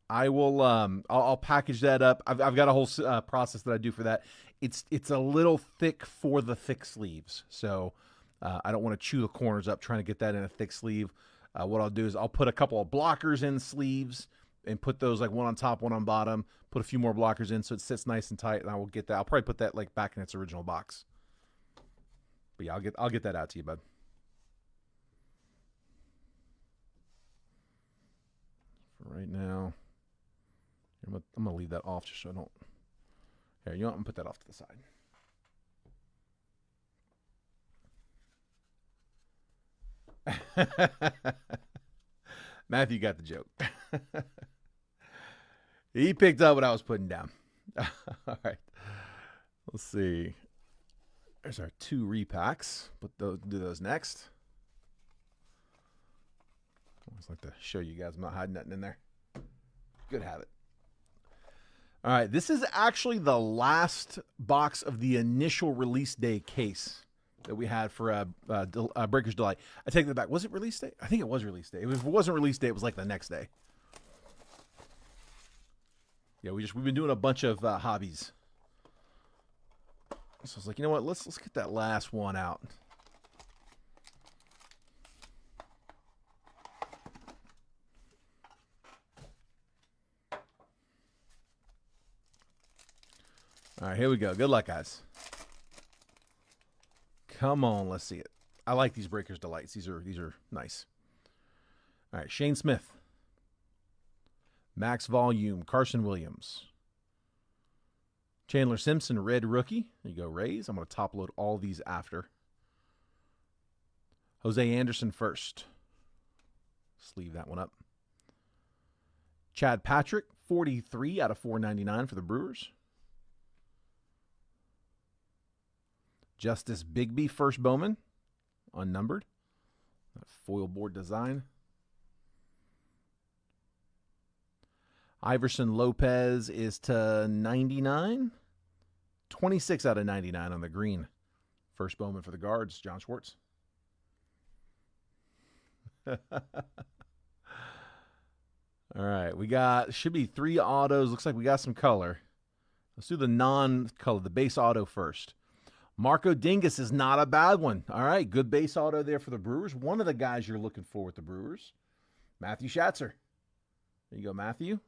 I will. I'll package that up. I've got a whole process that I do for that. It's a little thick for the thick sleeves, so I don't want to chew the corners up trying to get that in a thick sleeve. What I'll do is I'll put a couple of blockers in sleeves and put those like one on top, one on bottom. Put a few more blockers in so it sits nice and tight, and I will get that. I'll probably put that like back in its original box. But yeah, I'll get that out to you, bud. right now. I'm going to leave that off just so I don't. Here, you know what? I'm going to put that off to the side. Matthew got the joke. He picked up what I was putting down. All right. Let's see. There's our 2 repacks. Do those next. I always like to show you guys I'm not hiding nothing in there. Good habit. All right. This is actually the last box of the initial release day case that we had for Breaker's Delight. I take that back. Was it release day? I think it was release day. If it wasn't release day, it was like the next day. Yeah, we've been doing a bunch of hobbies. So I was like, you know what? Let's get that last one out. All right, here we go. Good luck, guys. Come on, let's see it. I like these Breaker's Delights. These are nice. All right, Shane Smith. Max Volume, Carson Williams. Chandler Simpson, red rookie. There you go, Rays. I'm going to top load all these after. Jose Anderson first. Sleeve that one up. Chad Patrick, 43 out of 499 for the Brewers. Justice Bigby, first Bowman, unnumbered. That foil board design. Iverson Lopez is to 99. 26 out of 99 on the green. First Bowman for the Guards, John Schwartz. All right, should be 3 autos. Looks like we got some color. Let's do the non-color, the base auto first. Marco Dingus is not a bad one. All right, good base auto there for the Brewers. One of the guys you're looking for with the Brewers. Matthew Schatzer. There you go, Matthew.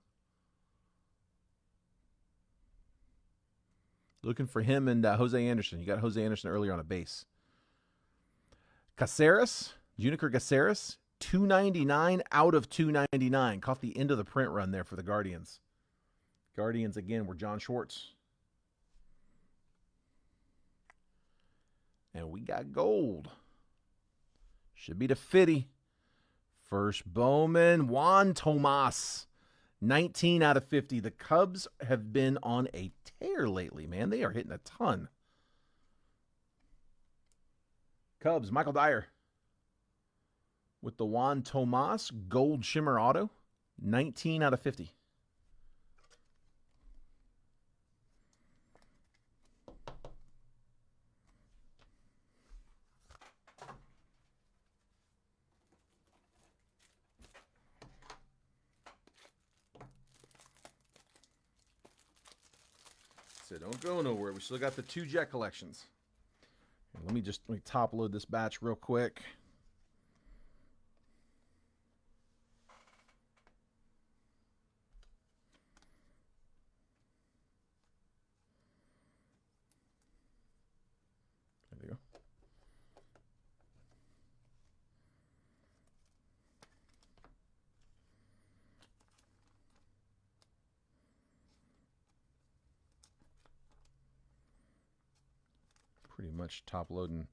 Looking for him and Jose Anderson. You got Jose Anderson earlier on a base. Caceres, Juniker Caceres, 299 out of 299. Caught the end of the print run there for the Guardians. Guardians, again, were John Schwartz. And we got gold. Should be to Fitty. First Bowman, Juan Tomas. 19 out of 50. The Cubs have been on a tear lately, man. They are hitting a ton. Cubs, Michael Dyer. With the Juan Tomas gold shimmer auto. 19 out of 50. So don't go nowhere. We still got the 2 jet collections. Let me top load this batch real quick. There we go. Pretty much top loading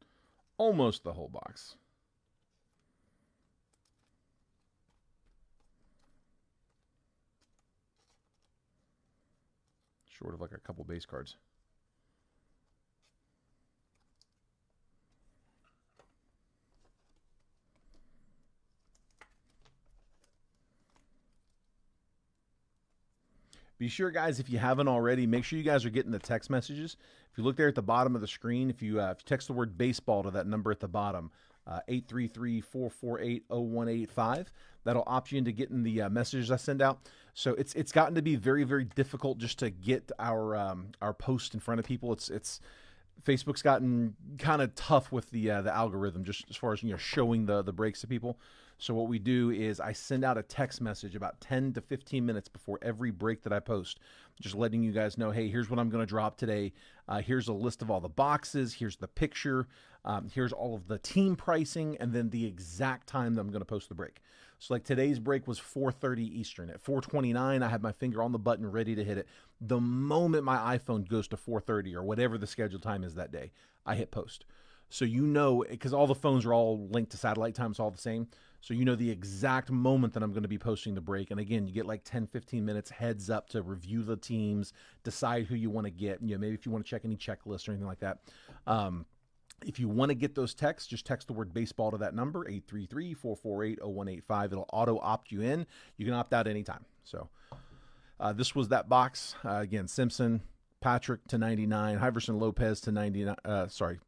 almost the whole box. Short of like a couple base cards. Be sure, guys, if you haven't already, make sure you guys are getting the text messages. If you look there at the bottom of the screen, if you text the word baseball to that number at the bottom, 833-448-0185, that'll opt you into getting the messages I send out. So it's gotten to be very, very difficult just to get our post in front of people. It's Facebook's gotten kind of tough with the algorithm, just as far as showing the breaks to people. So what we do is I send out a text message about 10 to 15 minutes before every break that I post. just letting you guys know, hey, here's what I'm going to drop today. Here's a list of all the boxes. Here's the picture. Here's all of the team pricing, and then the exact time that I'm going to post the break. So like today's break was 4:30 Eastern. At 4:29, I had my finger on the button ready to hit it. The moment my iPhone goes to 4:30 or whatever the scheduled time is that day, I hit post. So you know, because all the phones are all linked to satellite time, it's all the same. So you know the exact moment that I'm going to be posting the break. And again, you get like 10, 15 minutes heads up to review the teams, decide who you want to get. You know, maybe if you want to check any checklists or anything like that. If you want to get those texts, just text the word baseball to that number, 833-448-0185. It'll auto-opt you in. You can opt out anytime. So this was that box. Again, Simpson, Patrick to 99, Iverson Lopez to 99.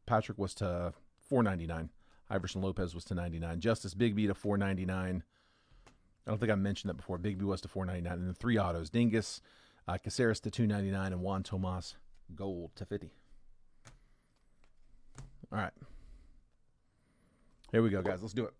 Patrick was to 499. Iverson Lopez was to 99. Justice Bigbie to 499. I don't think I mentioned that before. Bigbie was to 499. And then 3 autos. Dingus, Caceres to 299, and Juan Tomas gold to 50. All right. Here we go, guys. Let's do it.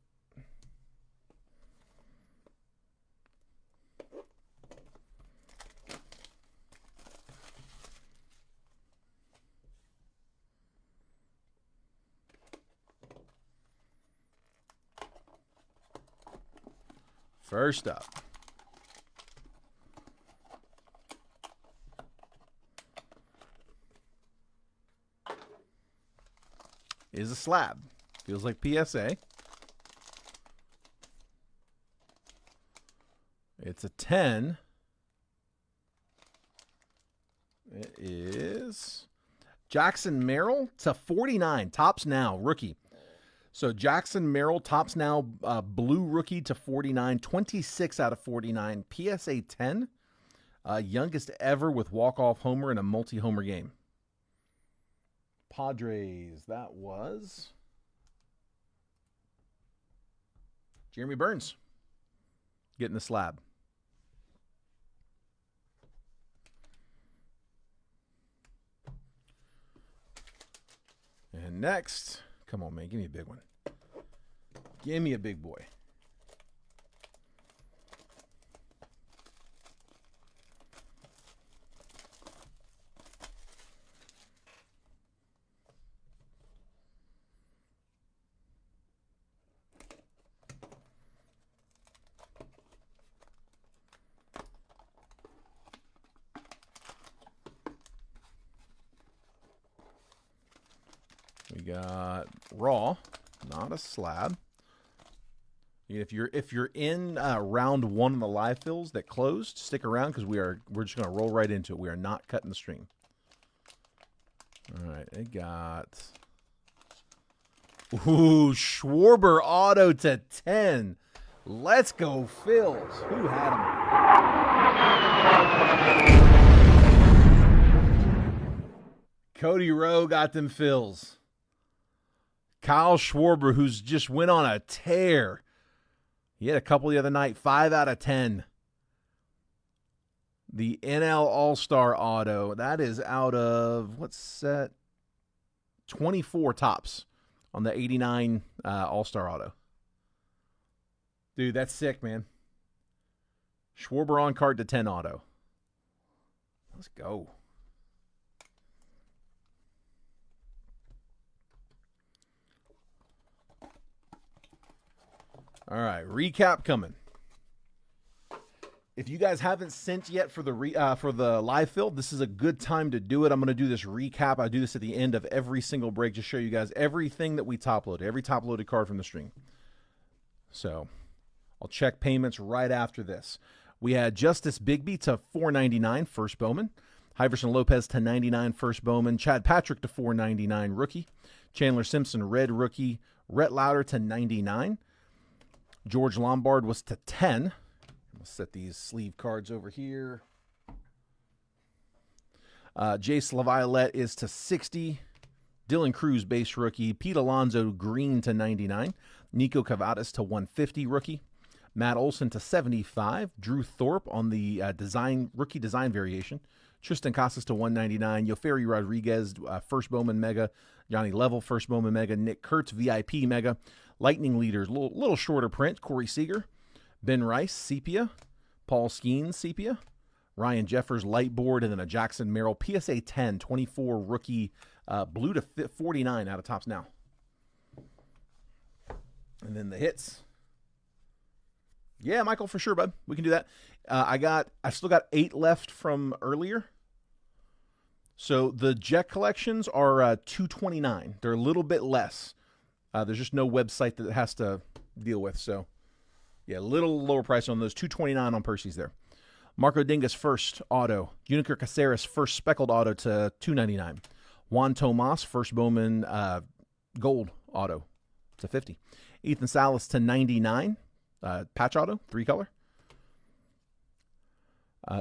First up, is a slab. Feels like PSA. It's a 10. It is Jackson Merrill to 49. Tops now, rookie. So Jackson Merrill, tops now, blue rookie to 49, 26 out of 49, PSA 10, youngest ever with walk-off homer in a multi-homer game. Padres, that was Jeremy Burns getting the slab. And next, come on, man, give me a big one. Give me a big boy. We got raw, not a slab. If you're in round one of the live fills that closed, stick around because we're just gonna roll right into it. We are not cutting the stream. All right, it got Schwarber auto to 10. Let's go, Phils. Who had him? Cody Rowe got them Phils. Kyle Schwarber, who's just went on a tear. He had a couple the other night, 5 out of 10. The NL All-Star auto, that is out of, what's set? 24 tops on the 89 All-Star auto. Dude, that's sick, man. Schwarber on card to 10 auto. Let's go. All right, recap coming. If you guys haven't sent yet for the live fill, this is a good time to do it. I'm going to do this recap. I do this at the end of every single break to show you guys everything that we top-loaded, every top-loaded card from the stream. So I'll check payments right after this. We had Justice Bigbie to $4.99, first Bowman. Iverson Lopez to $99, first Bowman. Chad Patrick to $4.99, rookie. Chandler Simpson, red rookie. Rhett Lauder to $99. George Lombard was to 10. I'll set these sleeve cards over here. Jace LaViolette is to 60. Dylan Cruz, base rookie. Pete Alonso, green to 99. Nico Cavadas to 150, rookie. Matt Olson to 75. Drew Thorpe on the rookie design variation. Tristan Casas to 199. Yoferi Rodriguez, first Bowman Mega. Johnny Level, first Bowman Mega. Nick Kurtz, VIP Mega. Lightning leaders, little shorter print. Corey Seager. Ben Rice, sepia. Paul Skeens, sepia. Ryan Jeffers light board, and then a Jackson Merrill PSA 10 24 rookie blue to 49 out of Tops Now. And then the hits. Yeah, Michael, for sure, bud. We can do that. I still got 8 left from earlier. So the Jet collections are $229. They're a little bit less. There's just no website that it has to deal with. So, yeah, a little lower price on those. $229 on Percy's there. Marco Dingus first auto. Juniker Caceres first speckled auto to $299. Juan Tomas first Bowman gold auto to $50. Ethan Salas to $99. Patch auto, 3-color.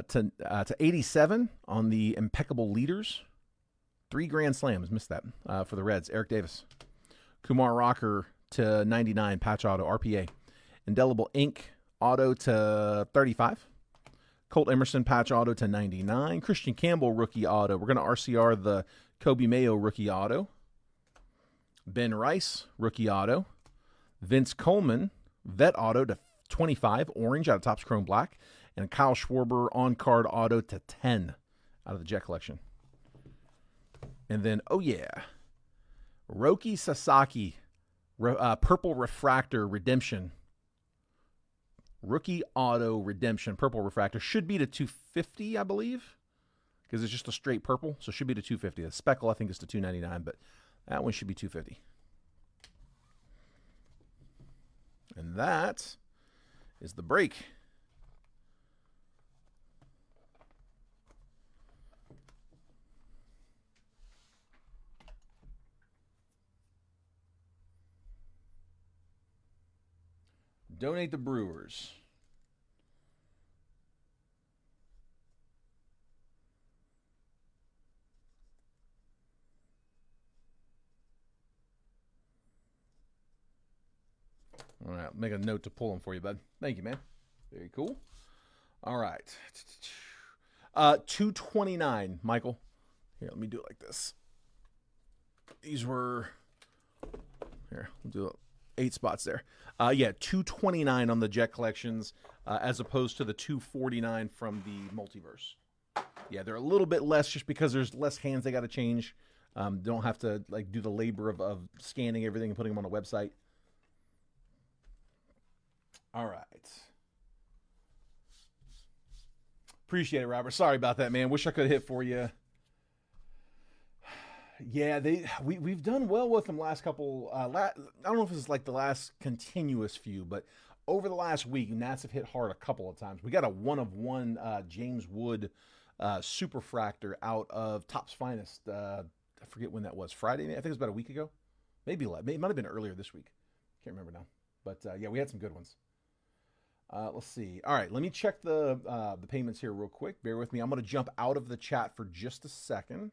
To $87 on the impeccable leaders. 3 grand slams. Missed that for the Reds. Eric Davis. Kumar Rocker to $99. Patch auto, RPA. Indelible ink auto to $35. Colt Emerson patch auto to $99. Christian Campbell rookie auto. We're going to RCR the Kobe Mayo rookie auto. Ben Rice rookie auto. Vince Coleman vet auto to $25. Orange out of Topps Chrome Black. And Kyle Schwarber on-card auto to $10 out of the Jet collection. And then, oh yeah, Roki Sasaki, Purple Refractor Redemption. Rookie auto redemption, Purple Refractor. Should be to $250, I believe, because it's just a straight purple, so it should be to $250. The speckle, I think, is to $299, but that one should be $250. And that is the break. Donate the Brewers. All right, make a note to pull them for you, bud. Thank you, man. Very cool. All right. $229, Michael. Here, let me do it like this. These were... Here, we'll do 8 spots there. Yeah, $229 on the Jet collections, as opposed to the $249 from the Multiverse. Yeah, they're a little bit less just because there's less hands they got to change. Don't have to like do the labor of scanning everything and putting them on a website. All right. Appreciate it, Robert. Sorry about that, man. Wish I could have hit for you. Yeah, we've done well with them last couple. I don't know if it's like the last continuous few, but over the last week, Nats have hit hard a couple of times. We got a 1/1 James Wood Superfractor out of Topps Finest. I forget when that was. Friday? I think it was about a week ago. Maybe it might have been earlier this week. Can't remember now. But yeah, we had some good ones. Let's see. All right, let me check the payments here real quick. Bear with me. I'm going to jump out of the chat for just a second.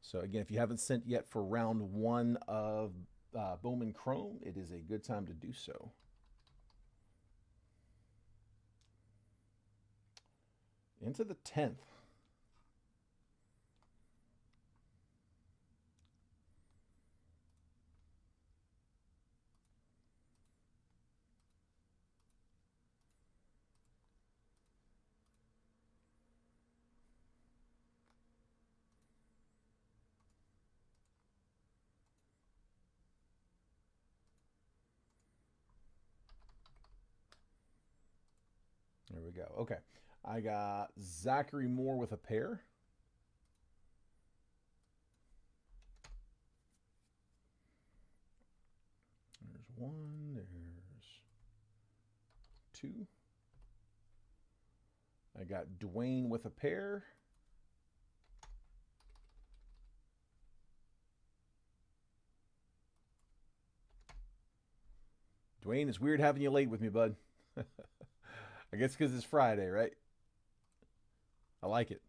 So again, if you haven't sent yet for round 1 of Bowman Chrome, it is a good time to do so. Into the 10th. There we go. Okay. I got Zachary Moore with a pair. There's 1. There's 2. I got Dwayne with a pair. Dwayne, it's weird having you late with me, bud. I guess because it's Friday, right? I like it.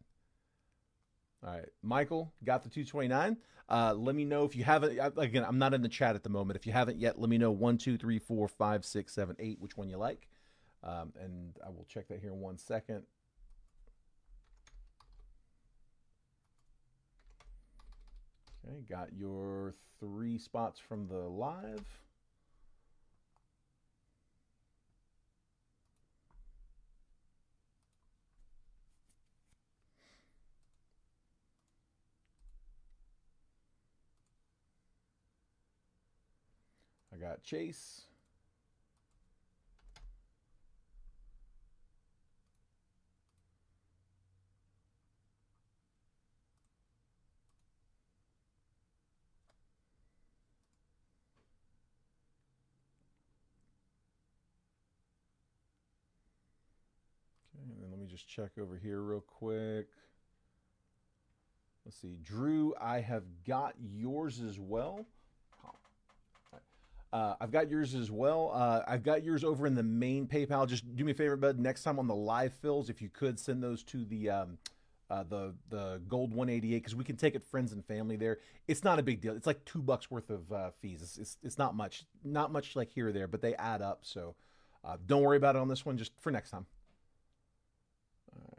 All right. Michael got the 229. Let me know if you haven't. Again, I'm not in the chat at the moment. If you haven't yet, let me know 1, 2, 3, 4, 5, 6, 7, 8, which one you like. And I will check that here in 1 second. Okay. Got your 3 spots from the live. got Chase. Okay, and then let me just check over here real quick. Let's see, Drew, I have got yours as well. I've got yours as well. I've got yours over in the main PayPal. Just do me a favor, bud. Next time on the live fills, if you could send those to the gold 188, because we can take it friends and family there. It's not a big deal. It's like $2 worth of fees. It's not much like here or there, but they add up. So don't worry about it on this one. Just for next time. All right.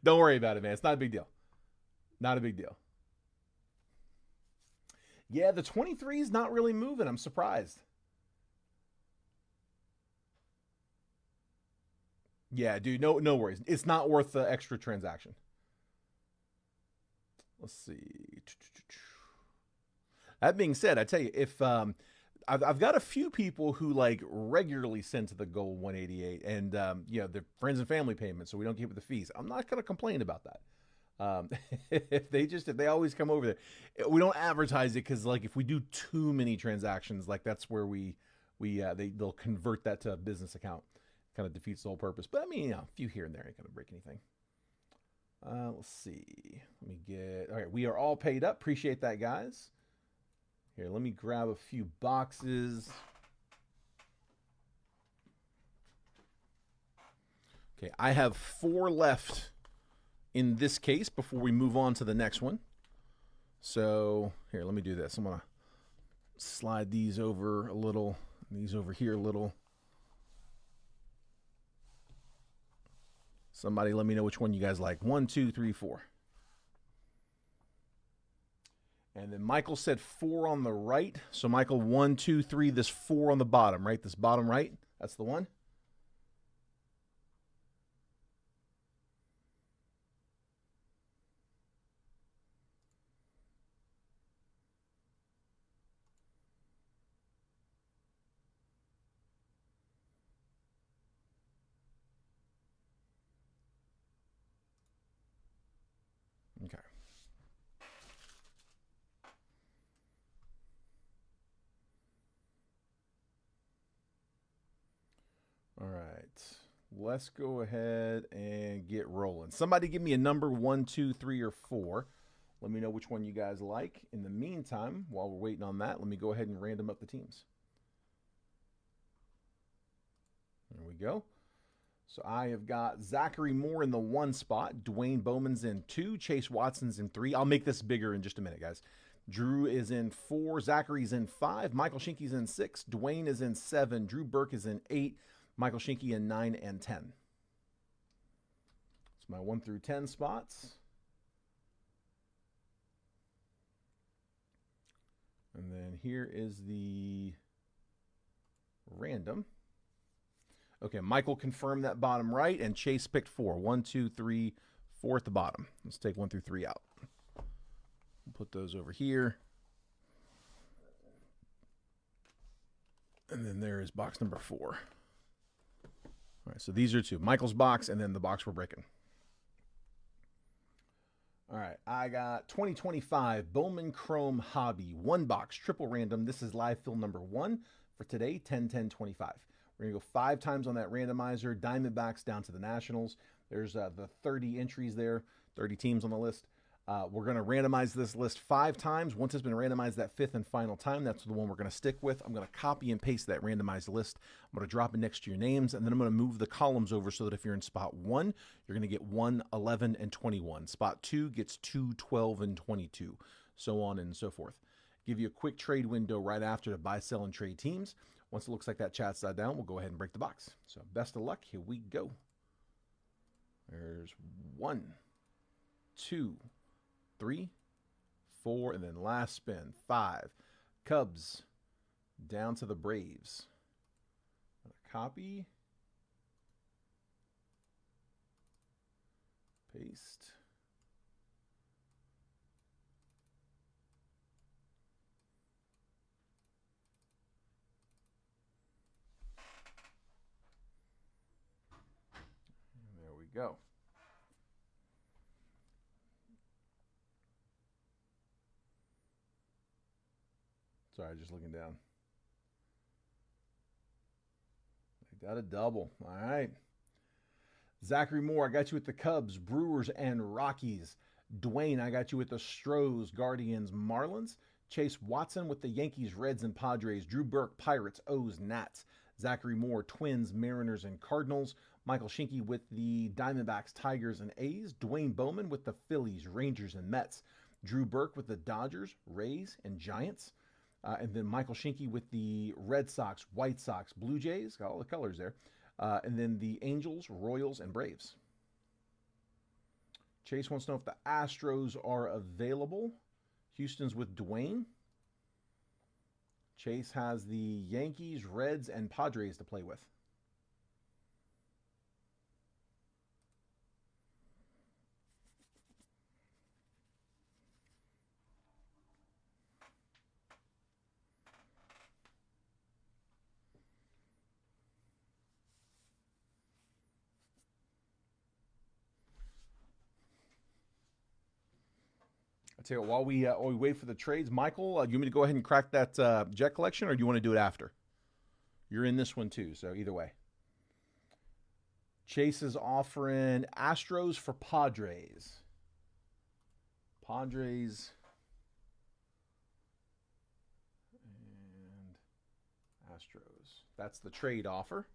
Don't worry about it, man. It's not a big deal. Not a big deal. Yeah, the 23 is not really moving. I'm surprised. Yeah, dude, no worries. It's not worth the extra transaction. Let's see. That being said, I tell you, if I've got a few people who like regularly send to the gold 188, and they're friends and family payments, so we don't keep with the fees. I'm not going to complain about that. If they always come over there, we don't advertise it because like if we do too many transactions, like that's where they'll convert that to a business account. Kind of defeats the whole purpose. But I mean, a few here and there ain't gonna break anything. Let's see. Let me get. All right, we are all paid up. Appreciate that, guys. Here, let me grab a few boxes. Okay, I have 4 left in this case before we move on to the next one. So here, let me do this. I'm gonna slide these over a little, these over here a little. Somebody let me know which one you guys like. 1, 2, 3, 4. And then Michael said 4 on the right. So Michael, 1, 2, 3, this 4 on the bottom, right? This bottom right, that's the one. Okay. All right. Let's go ahead and get rolling. Somebody give me a number 1, 2, 3, or 4. Let me know which one you guys like. In the meantime, while we're waiting on that, let me go ahead and random up the teams. There we go. So I have got Zachary Moore in the 1 spot. Dwayne Bowman's in 2. Chase Watson's in 3. I'll make this bigger in just a minute, guys. Drew is in 4. Zachary's in 5. Michael Shinky's in 6. Dwayne is in 7. Drew Burke is in 8. Michael Shinky in 9 and 10. It's my 1 through 10 spots. And then here is the random. Okay, Michael confirmed that bottom right, and Chase picked 4. 1, 2, 3, 4 at the bottom. Let's take 1 through 3 out. We'll put those over here. And then there is box number 4. All right, so these are 2. Michael's box and then the box we're breaking. All right, I got 2025 Bowman Chrome Hobby. 1 box, triple random. This is live fill number 1 for today, 10-10-25. We're going to go 5 times on that randomizer. Diamondbacks down to the Nationals. There's the 30 entries there, 30 teams on the list. We're going to randomize this list 5 times. Once it's been randomized that 5th and final time, that's the one we're going to stick with. I'm going to copy and paste that randomized list. I'm going to drop it next to your names, and then I'm going to move the columns over so that if you're in spot 1, you're going to get 1, 11, and 21. Spot 2 gets 2, 12, and 22, so on and so forth. Give you a quick trade window right after to buy, sell, and trade teams. Once it looks like that chat's died down, we'll go ahead and break the box. So best of luck. Here we go. There's 1, 2, 3, 4, and then last spin, 5. Cubs down to the Braves. Copy Paste. And there we go. Sorry, just looking down. They got a double. All right. Zachary Moore, I got you with the Cubs, Brewers, and Rockies. Dwayne, I got you with the Stros, Guardians, Marlins. Chase Watson with the Yankees, Reds, and Padres. Drew Burke, Pirates, O's, Nats. Zachary Moore, Twins, Mariners, and Cardinals. Michael Shinky with the Diamondbacks, Tigers, and A's. Dwayne Bowman with the Phillies, Rangers, and Mets. Drew Burke with the Dodgers, Rays, and Giants. And then Michael Shinky with the Red Sox, White Sox, Blue Jays. Got all the colors there. And then the Angels, Royals, and Braves. Chase wants to know if the Astros are available. Houston's with Dwayne. Chase has the Yankees, Reds, and Padres to play with. I tell you what, while we wait for the trades, Michael, you want me to go ahead and crack that Jet collection, or do you want to do it after? You're in this one too, so either way. Chase is offering Astros for Padres. Padres and Astros. That's the trade offer.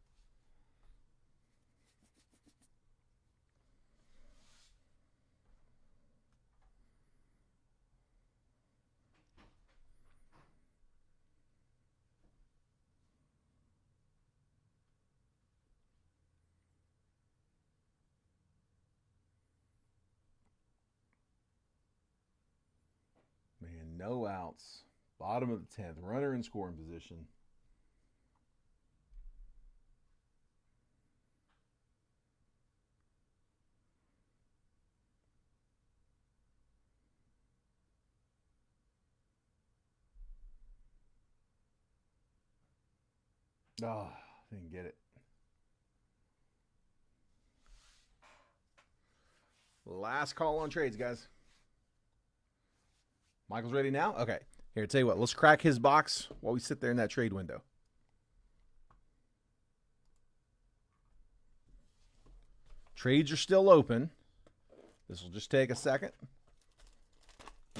Man, no outs. Bottom of the 10th. Runner in scoring position. Oh, didn't get it. Last call on trades, guys. Michael's ready now? Okay. Here, tell you what. Let's crack his box while we sit there in that trade window. Trades are still open. This will just take a second.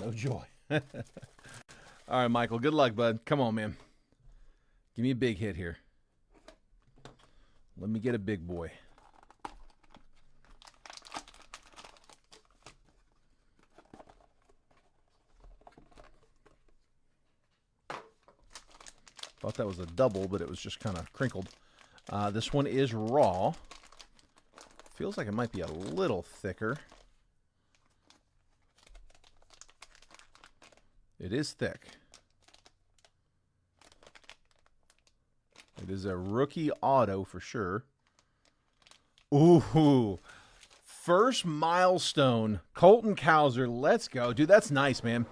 No joy. All right, Michael. Good luck, bud. Come on, man. Give me a big hit here. Let me get a big boy. Thought that was a double, but it was just kind of crinkled. This one is raw. Feels like it might be a little thicker. It is thick. It is a rookie auto for sure. Ooh. First milestone. Colton Cowser. Let's go. Dude, that's nice, man.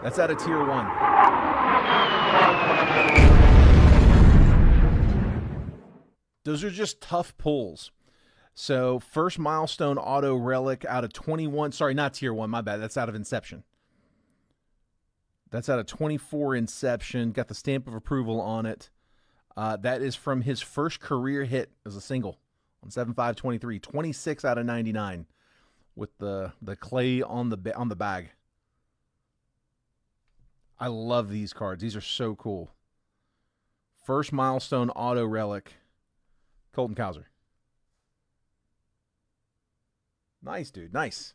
That's out of tier 1. Those are just tough pulls. So, first milestone auto relic out of 21. Sorry, not tier 1. My bad. That's out of Inception. That's out of 24 Inception. Got the stamp of approval on it. That is from his first career hit as a single on 7/5/23. 26 out of 99 with the clay on the bag. I love these cards. These are so cool. First milestone auto relic. Colton Cowser. Nice, dude. Nice.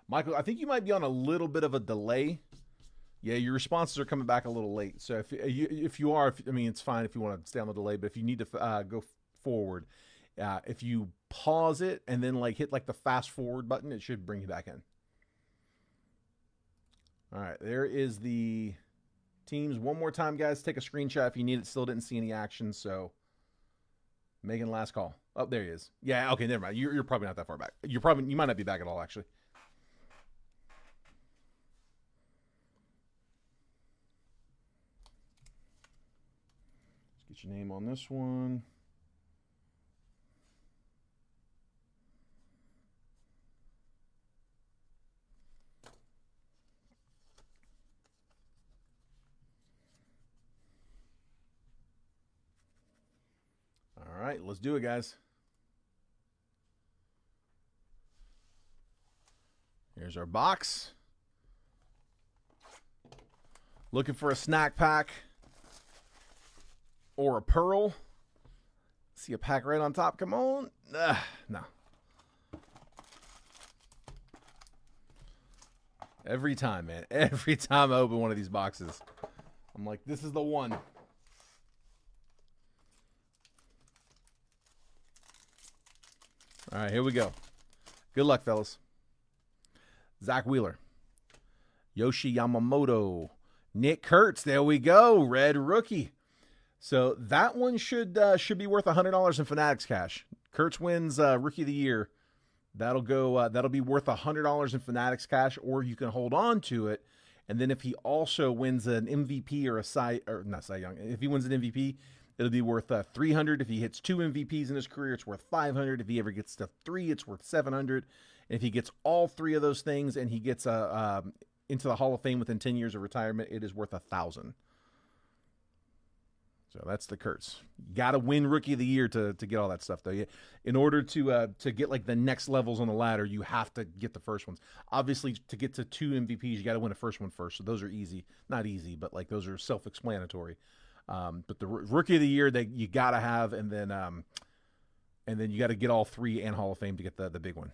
Michael, I think you might be on a little bit of a delay. Yeah, your responses are coming back a little late. So if you are, I mean, it's fine if you want to stay on the delay. But if you need to go forward, if you pause it and then hit the fast forward button, it should bring you back in. All right, there is the teams. One more time, guys. Take a screenshot if you need it. Still didn't see any action, so Making last call. Oh, there he is. Yeah, okay, never mind. You're probably not that far back. You might not be back at all, actually. Let's get your name on this one. All right, let's do it, guys. Here's our box. Looking for a snack pack or a pearl. See a pack right on top. Come on. No. Every time, man. Every time I open one of these boxes, I'm like, this is the one. All right, here we go. Good luck, fellas. Zach Wheeler. Yoshi Yamamoto. Nick Kurtz. There we go. Red rookie. So that one should be worth $100 in Fanatics cash. Kurtz wins Rookie of the Year. That'll go. That'll be worth $100 in Fanatics cash, or you can hold on to it. And then if he also wins an MVP or not Cy Young, if he wins an MVP, it'll be worth $300. If he hits 2 MVPs in his career, it's worth $500. If he ever gets to 3, it's worth $700. And if he gets all 3 of those things and he gets into the Hall of Fame within 10 years of retirement, it is worth $1,000. So that's the Kurtz. You got to win Rookie of the Year to get all that stuff, though. In order to get like the next levels on the ladder, you have to get the first ones. Obviously, to get to 2 MVPs, you got to win the first one first. So those are easy, not easy, but like those are self-explanatory. But the Rookie of the Year that you got to have, and then you got to get all 3 and Hall of Fame to get the big one.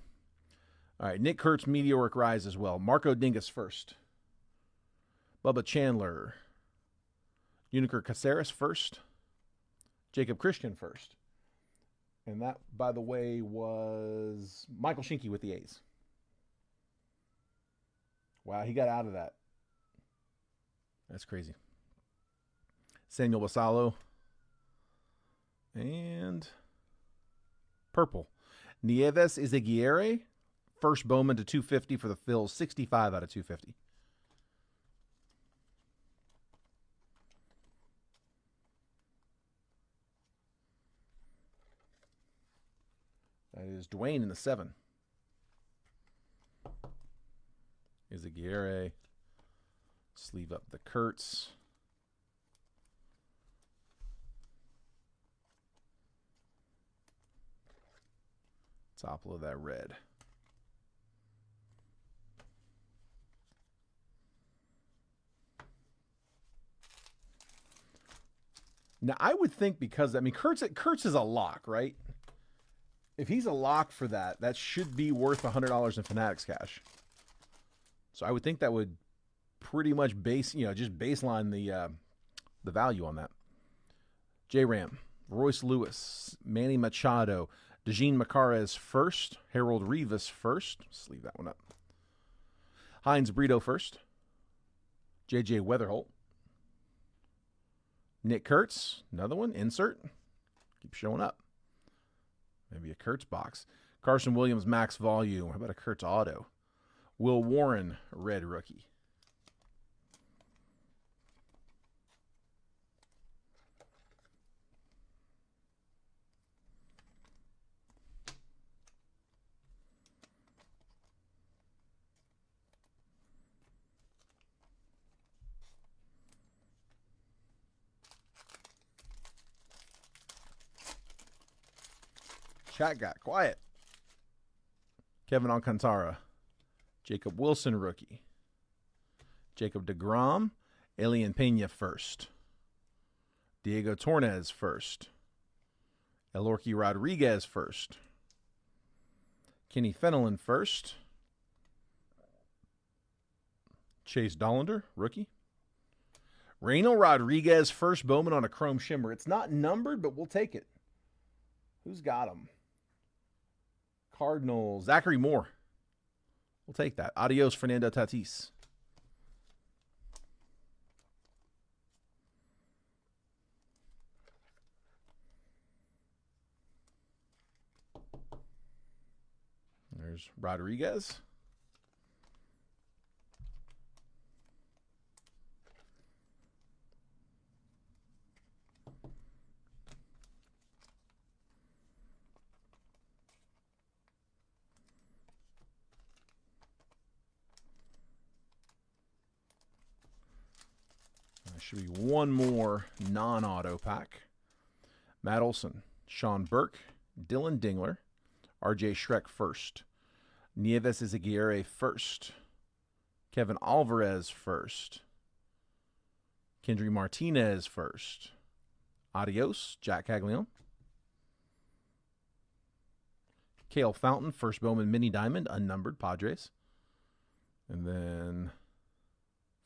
All right, Nick Kurtz, Meteoric Rise as well. Marco Dingus first. Bubba Chandler. Uniker Caceres first. Jacob Christian first. And that, by the way, was Michael Shinky with the A's. Wow, he got out of that. That's crazy. Samuel Basallo. And purple. Nieves Izaguirre. First Bowman to 250 for the Phils. 65 out of 250. That is Dwayne in the 7. Izaguirre. Sleeve up the Kurtz. Topple of that red. Now, I would think because, I mean, Kurtz is a lock, right? If he's a lock for that, that should be worth $100 in Fanatics cash. So I would think that would pretty much just baseline the value on that. J-Ram, Royce Lewis, Manny Machado, Dejean Macarez first, Harold Rivas first. Let's leave that one up. Heinz Brito first. J.J. Weatherholt. Nick Kurtz, another one, insert. Keep showing up. Maybe a Kurtz box. Carson Williams, max volume. How about a Kurtz auto? Will Warren, red rookie. Chat got quiet. Kevin Alcantara. Jacob Wilson, rookie. Jacob deGrom. Elian Pena first. Diego Tornes first. Elorki Rodriguez first. Kenny Fenelon first. Chase Dollander, rookie. Reynel Rodriguez, first Bowman on a chrome shimmer. It's not numbered, but we'll take it. Who's got him? Cardinals. Zachary Moore. We'll take that. Adios, Fernando Tatis. There's Rodriguez. There should be one more non-auto pack. Matt Olson, Sean Burke, Dylan Dingler, RJ Schreck first. Nieves Izaguirre first. Kevin Alvarez first. Kendry Martinez first. Adios, Jack Caglione. Cale Fountain, first Bowman Mini Diamond, unnumbered, Padres. And then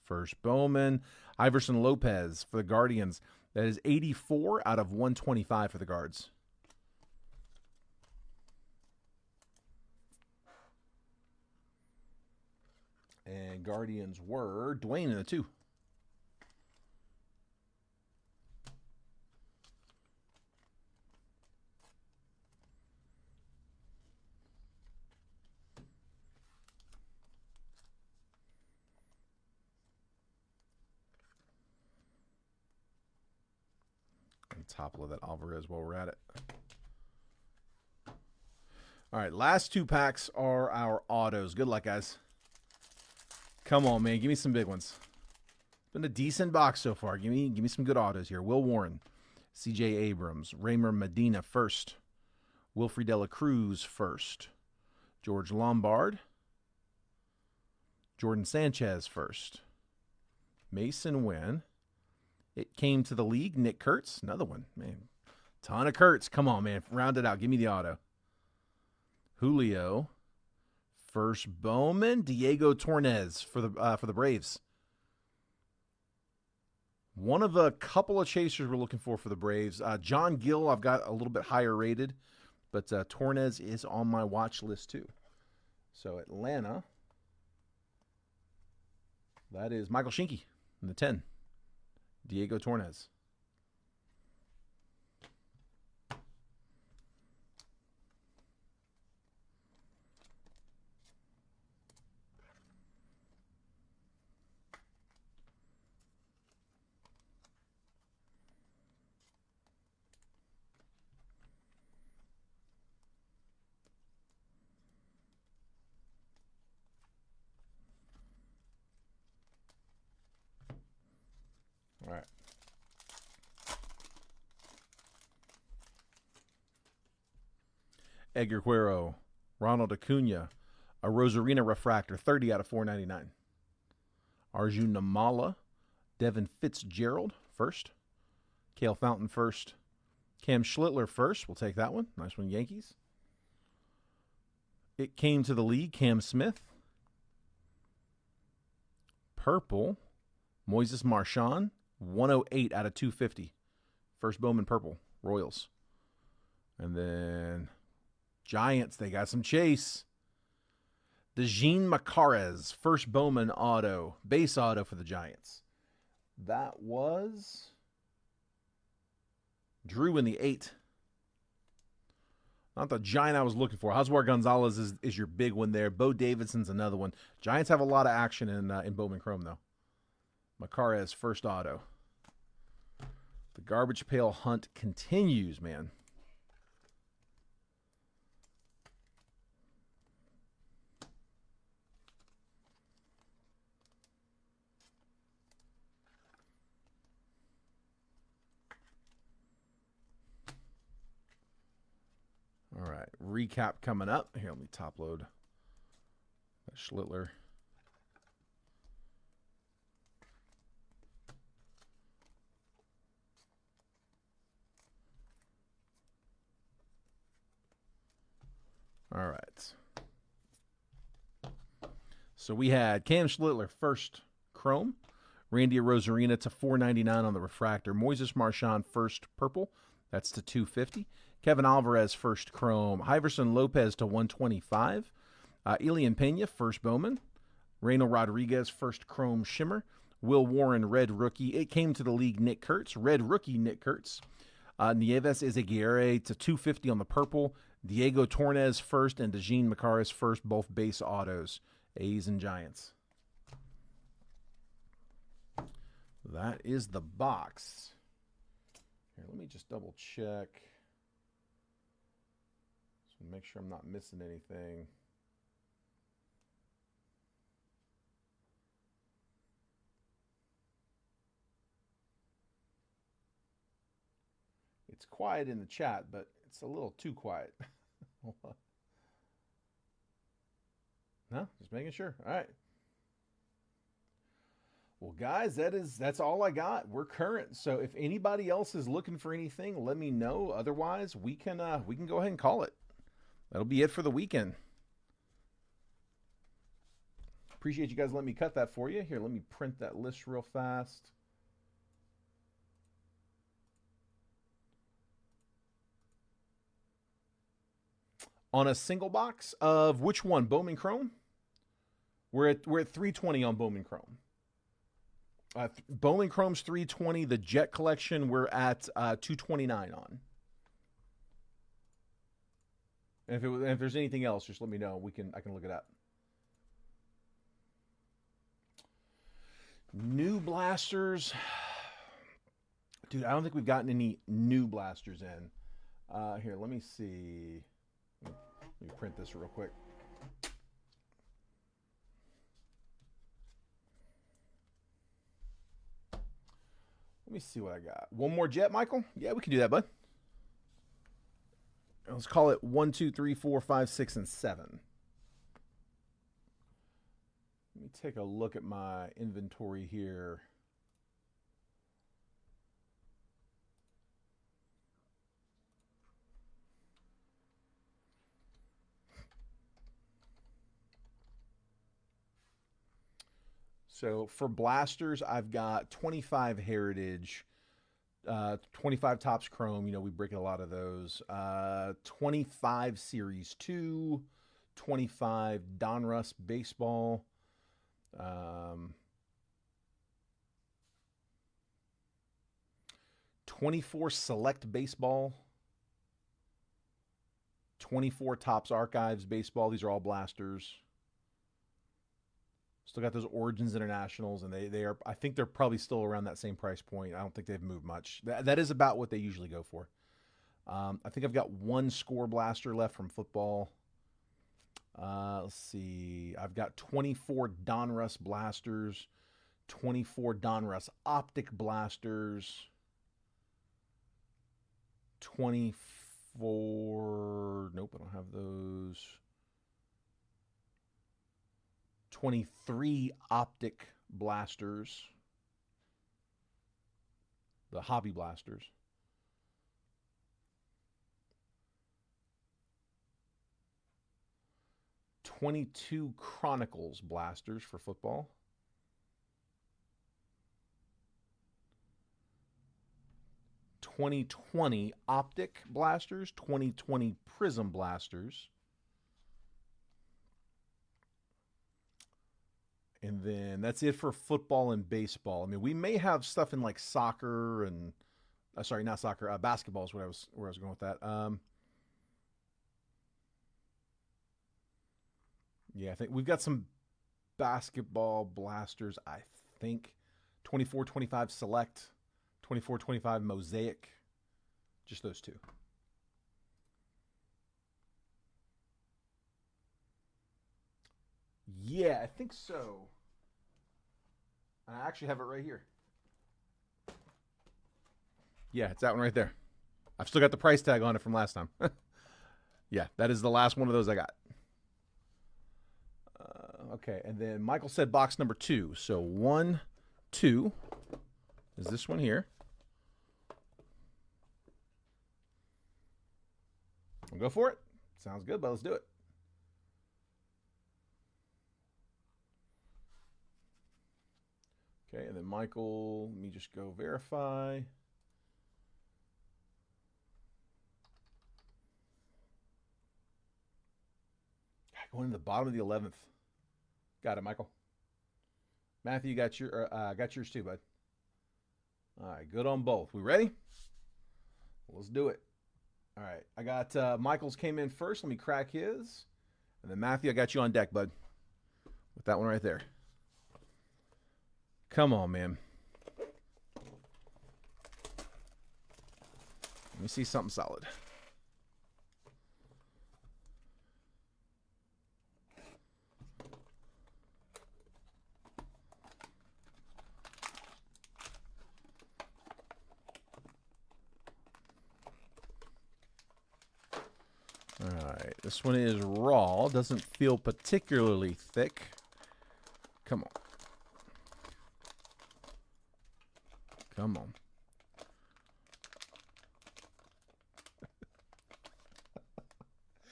first Bowman, Iverson Lopez for the Guardians. That is 84 out of 125 for the Guards. And Guardians were Dwayne in the 2. Top of that Alvarez while we're at it. All right, last 2 packs are our autos. Good luck, guys. Come on, man. Give me some big ones. It's been a decent box so far. Give me some good autos here. Will Warren, C.J. Abrams, Raymer Medina first. Wilfred Dela Cruz first. George Lombard. Jordan Sanchez first. Mason Wynn. It came to the league. Nick Kurtz, another one. Man, ton of Kurtz. Come on, man. Round it out. Give me the auto. Julio. First Bowman. Diego Tornes for the Braves. One of a couple of chasers we're looking for the Braves. John Gill, I've got a little bit higher rated. But Tornes is on my watch list too. So Atlanta. That is Michael Shinky in the 10. Diego Tornes. All right. Edgar Cuero, Ronald Acuna, a Rosarina refractor, 30 out of 499. Arjun Namala, Devin Fitzgerald first. Cale Fountain first. Cam Schlittler first. We'll take that one. Nice one, Yankees. It came to the league. Cam Smith. Purple, Moises Marchand, 108 out of 250. First Bowman purple, Royals. And then Giants, they got some chase. Dejin Macarez, first Bowman auto, base auto for the Giants. That was Drew in the 8. Not the Giant I was looking for. Oswald Gonzalez is your big one there. Bo Davidson's another one. Giants have a lot of action in Bowman Chrome, though. Macarez, first auto. The garbage pail hunt continues, man. All right, recap coming up. Here, let me top load that Schlittler. All right. So we had Cam Schlittler, first chrome. Randy Rosarina to $4.99 on the refractor. Moises Marchand, first purple. That's to $250. Kevin Alvarez, first chrome. Iverson Lopez to $125. Elian Pena, first Bowman. Reyno Rodriguez, first chrome shimmer. Will Warren, red rookie. It came to the league, Nick Kurtz. Red rookie, Nick Kurtz. Nieves Izaguirre to 250 on the purple. Diego Tornes first and Dejean Macaris first, both base autos. A's and Giants. That is the box. Here, let me just double check. So make sure I'm not missing anything. It's quiet in the chat, but it's a little too quiet. No, just making sure. All right. Well, guys, that's all I got. We're current. So if anybody else is looking for anything, let me know. Otherwise, we can go ahead and call it. That'll be it for the weekend. Appreciate you guys letting me cut that for you. Here, let me print that list real fast. On a single box of which one? Bowman Chrome? We're at 320 on Bowman Chrome. Bowman Chrome's 320. The Jet Collection we're at 229 on. And if there's anything else, just let me know. I can look it up. New blasters, dude. I don't think we've gotten any new blasters in. Here, let me see. Let me print this real quick. Let me see what I got. One more jet, Michael? Yeah, we can do that, bud. Let's call it 1, 2, 3, 4, 5, 6, and 7. Let me take a look at my inventory here. So for blasters, I've got 25 Heritage, 25 Topps Chrome. You know, we break a lot of those. 25 Series 2, 25 Donruss Baseball. 24 Select Baseball. 24 Topps Archives Baseball. These are all blasters. Still got those Origins Internationals, and they are, I think they're probably still around that same price point. I don't think they've moved much. That is about what they usually go for. I think I've got one Score blaster left from football. Let's see. I've got 24 Donruss blasters, 24 Donruss Optic blasters, 24. Nope, I don't have those. 23 Optic blasters, the hobby blasters. 22 Chronicles blasters for football. 2020 Optic blasters, 2020 Prism blasters. And then that's it for football and baseball. I mean, we may have stuff in like soccer and, sorry, not soccer, basketball is where I was going with that. Yeah, I think we've got some basketball blasters, I think. 24-25 Select, 24-25 Mosaic. Just those two. Yeah, I think so. I actually have it right here. Yeah, it's that one right there. I've still got the price tag on it from last time. Yeah, that is the last one of those I got. Okay, and then Michael said box number 2. So 1, 2 is this one here. We'll go for it. Sounds good, but let's do it. Okay, and then Michael, let me just go verify. Going to the bottom of the 11th. Got it, Michael. Matthew, you got yours too, bud. All right, good on both. We ready? Let's do it. All right. I got Michael's came in first. Let me crack his. And then Matthew, I got you on deck, bud. With that one right there. Come on, man. Let me see something solid. All right, this one is raw. Doesn't feel particularly thick. Come on. Come on.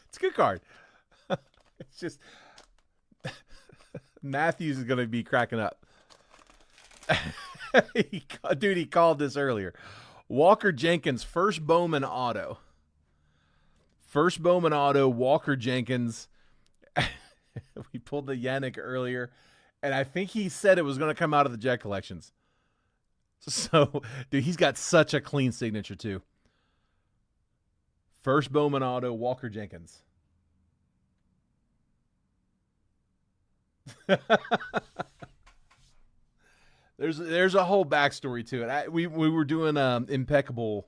It's a good card. It's just Matthews is going to be cracking up. Dude, he called this earlier. Walker Jenkins, first Bowman auto. First Bowman auto, Walker Jenkins. We pulled the Yannick earlier, and I think he said it was going to come out of the Jet collections. So, dude, he's got such a clean signature, too. First Bowman auto, Walker Jenkins. There's a whole backstory to it. We were doing impeccable.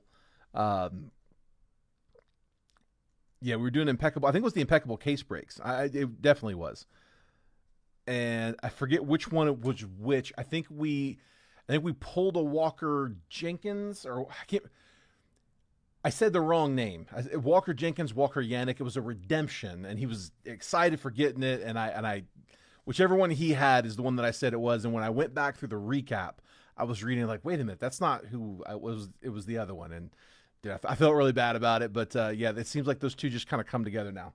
Yeah, we were doing impeccable. I think it was the impeccable case breaks. It definitely was. And I forget which one it was which. I think we pulled a Walker Jenkins, or I said the wrong name. Walker Jenkins, Walker Yannick. It was a redemption, and he was excited for getting it. And I whichever one he had is the one that I said it was. And when I went back through the recap, I was reading like, wait a minute, that's not who I was. It was the other one. And dude, I felt really bad about it. But yeah, it seems like those two just kind of come together now.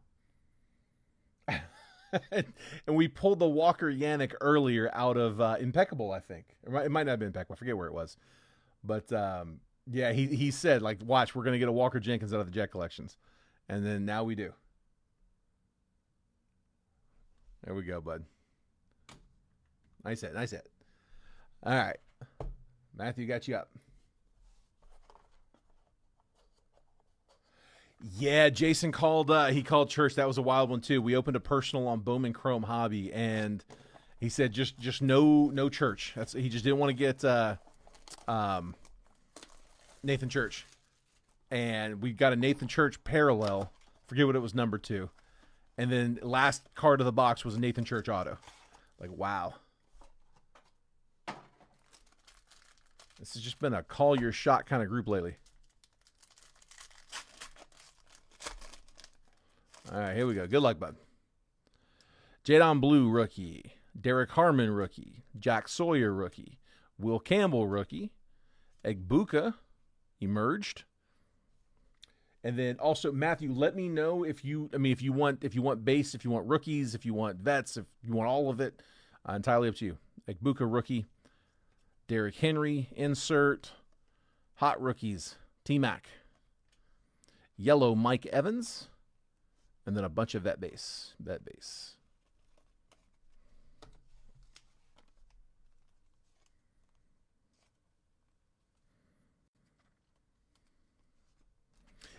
And we pulled the Walker Yannick earlier out of Impeccable, I think. It might not have been Impeccable. I forget where it was. But yeah, he said, like, watch, we're going to get a Walker Jenkins out of the Jet collections. And then now we do. There we go, bud. Nice hit. Nice hit. All right. Matthew got you up. Yeah, Jason called. He called church. That was a wild one too. We opened a personal on Bowman Chrome Hobby, and he said just no church. He just didn't want to get Nathan Church, and we got a Nathan Church parallel. Forget what it was, number 2, and then last card of the box was a Nathan Church auto. Like, wow, this has just been a call your shot kind of group lately. All right, here we go. Good luck, bud. Jadon Blue, rookie. Derek Harmon, rookie. Jack Sawyer, rookie. Will Campbell, rookie. Egbuka, emerged. And then also, Matthew, let me know if you want base, if you want rookies, if you want vets, if you want all of it. Entirely up to you. Egbuka, rookie. Derrick Henry, insert. Hot rookies. T-Mac. Yellow, Mike Evans. And then a bunch of vet base.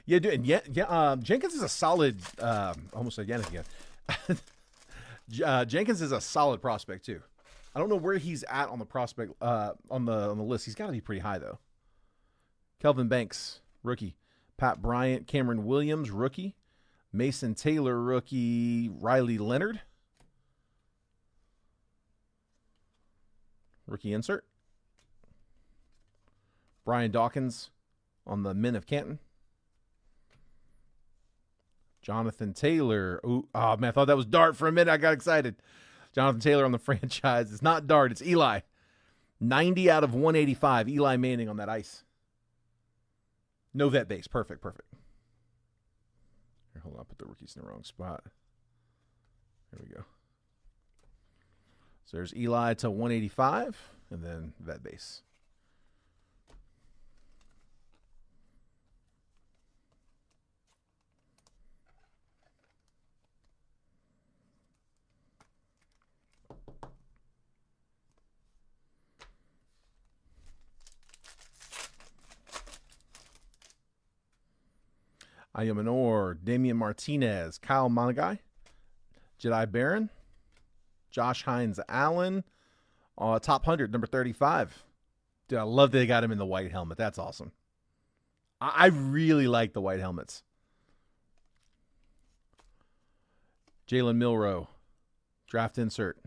Yeah, dude. And yeah. Jenkins is a solid. Almost said Yannick again. Jenkins is a solid prospect too. I don't know where he's at on the prospect on the list. He's got to be pretty high though. Kelvin Banks, rookie. Pat Bryant, Cameron Williams, rookie. Mason Taylor, rookie. Riley Leonard, rookie insert. Brian Dawkins on the Men of Canton. Jonathan Taylor. Ooh, oh, man, I thought that was Dart for a minute. I got excited. Jonathan Taylor on the franchise. It's not Dart. It's Eli. 90 out of 185. Eli Manning on that ice. No vet base. Perfect. Here, hold on. I put the rookies in the wrong spot. There we go. So there's Eli to 185, and then vet base. Ayamanor, Damian Martinez, Kyle Monagai, Jedi Baron, Josh Hines Allen, top 100, number 35. Dude, I love that they got him in the white helmet. That's awesome. I really like the white helmets. Jalen Milroe, draft insert.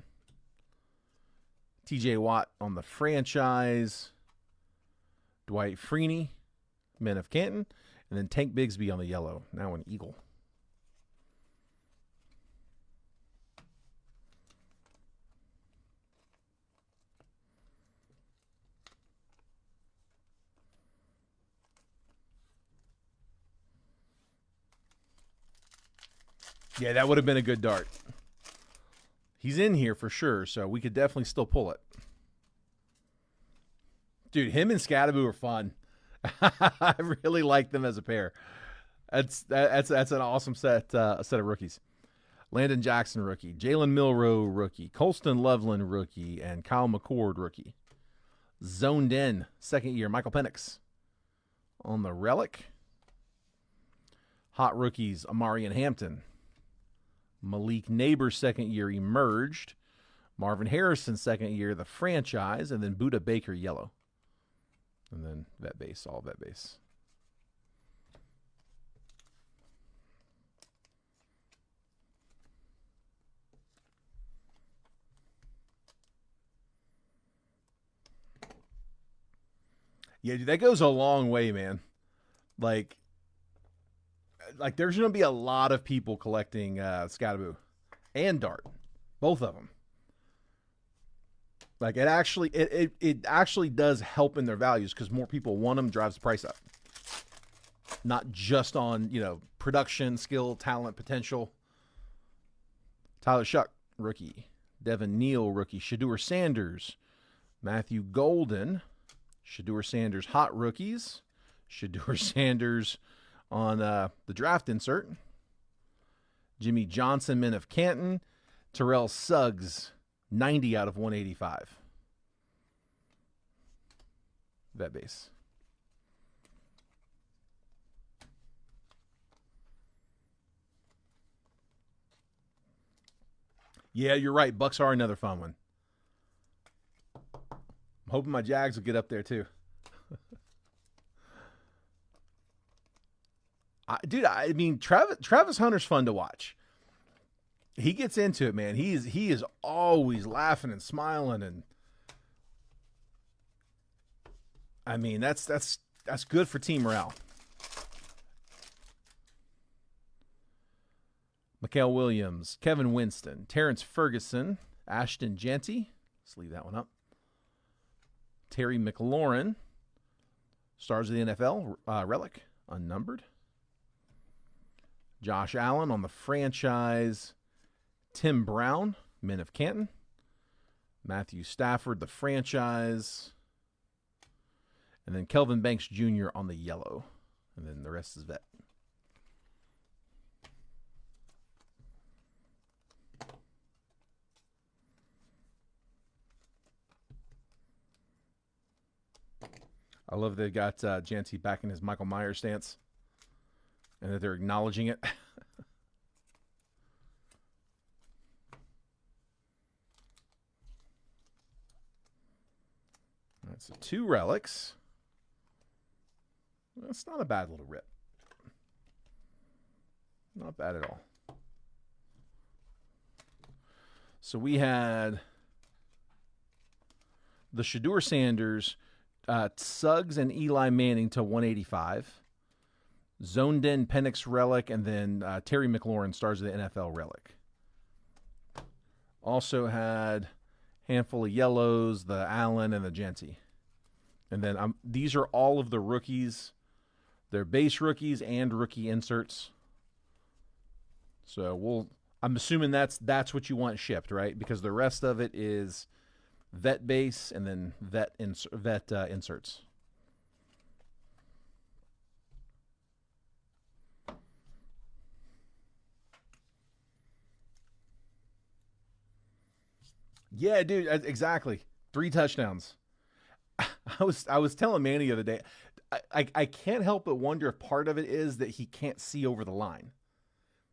TJ Watt on the franchise. Dwight Freeney, Men of Canton. And then Tank Bigsby on the yellow. Now an Eagle. Yeah, that would have been a good dart. He's in here for sure, so we could definitely still pull it. Dude, him and Scadaboo are fun. I really like them as a pair. That's an awesome set of rookies. Landon Jackson, rookie. Jalen Milroe, rookie. Colston Loveland, rookie. And Kyle McCord, rookie. Zoned in, second year. Michael Penix on the relic. Hot rookies, Amari and Hampton. Malik Neighbor, second year, emerged. Marvin Harrison, second year, the franchise. And then Buda Baker, yellow. And then vet base, all vet base. Yeah, dude, that goes a long way, man. Like there's going to be a lot of people collecting Scadaboo and Dart, both of them. Like it actually does help in their values because more people want them, drives the price up. Not just on, production, skill, talent, potential. Tyler Shuck, rookie. Devin Neal, rookie. Shedeur Sanders. Matthew Golden. Shedeur Sanders, hot rookies. Shedeur Sanders on the draft insert. Jimmy Johnson, Men of Canton. Terrell Suggs, 90 out of 185. Vet base. Yeah, you're right. Bucks are another fun one. I'm hoping my Jags will get up there too. I mean, Travis Hunter's fun to watch. He gets into it, man. He is always laughing and smiling, and I mean that's good for team morale. Mikael Williams, Kevin Winston, Terrence Ferguson, Ashton Jeanty. Let's leave that one up. Terry McLaurin, stars of the NFL, relic, unnumbered. Josh Allen on the franchise. Tim Brown, Men of Canton. Matthew Stafford, the franchise. And then Kelvin Banks Jr. on the yellow. And then the rest is vet. I love they got Janty back in his Michael Myers stance. And that they're acknowledging it. All right, so 2 relics. That's not a bad little rip. Not bad at all. So we had the Shedeur Sanders, Suggs and Eli Manning to 185. Zoned in Penix relic, and then Terry McLaurin, stars of the NFL relic. Also had handful of yellows, the Allen and the Jeanty. And then these are all of the rookies. They're base rookies and rookie inserts. So I'm assuming that's what you want shipped, right? Because the rest of it is vet base and then vet inserts. Yeah, dude, exactly. 3 touchdowns. I was telling Manny the other day, I can't help but wonder if part of it is that he can't see over the line.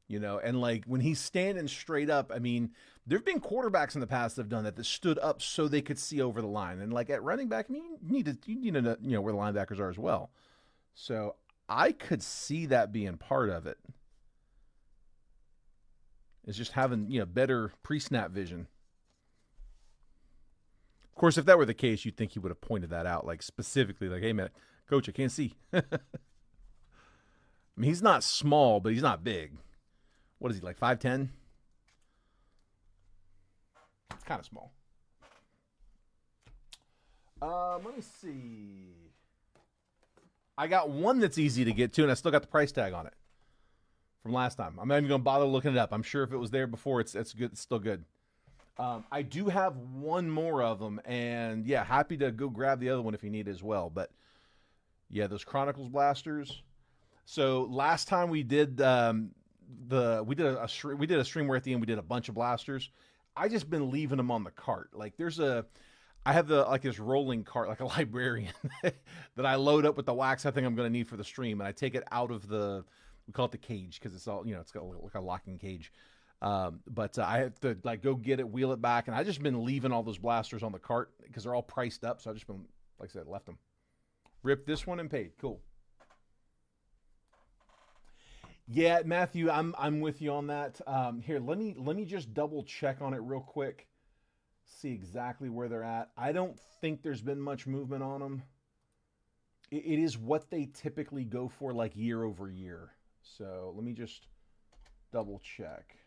You know, and like when he's standing straight up, I mean, there've been quarterbacks in the past that have done that stood up so they could see over the line. And like at running back, I mean, you need to know where the linebackers are as well. So I could see that being part of it. It's just having, better pre-snap vision. Of course, if that were the case, you'd think he would have pointed that out, like specifically, like, hey man, coach, I can't see. I mean, he's not small, but he's not big. What is he, like 5'10"? It's kind of small. Let me see. I got one that's easy to get to, and I still got the price tag on it from last time. I'm not even going to bother looking it up. I'm sure if it was there before, it's good. It's still good. I do have one more of them, and yeah, happy to go grab the other one if you need it as well. But yeah, those Chronicles blasters. So last time we did we did a stream where at the end we did a bunch of blasters. I just been leaving them on the cart. Like I have this rolling cart, like a librarian that I load up with the wax I think I'm going to need for the stream, and I take it out of we call it the cage because it's all, it's got like a locking cage. But I have to like go get it, wheel it back, and I just been leaving all those blasters on the cart because they're all priced up. So I've just been, like I said, left them. Ripped this one and paid. Cool. Yeah, Matthew, I'm with you on that. Here, let me just double check on it real quick. See exactly where they're at. I don't think there's been much movement on them. It is what they typically go for, like year over year. So let me just double check.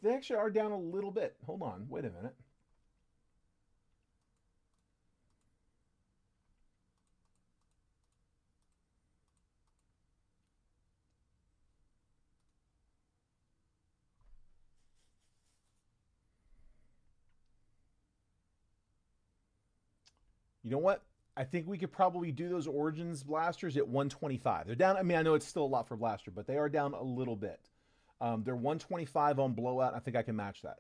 They actually are down a little bit. Hold on. Wait a minute. You know what? I think we could probably do those Origins blasters at 125. They're down. I mean, I know it's still a lot for blaster, but they are down a little bit. They're 125 on blowout. I think I can match that.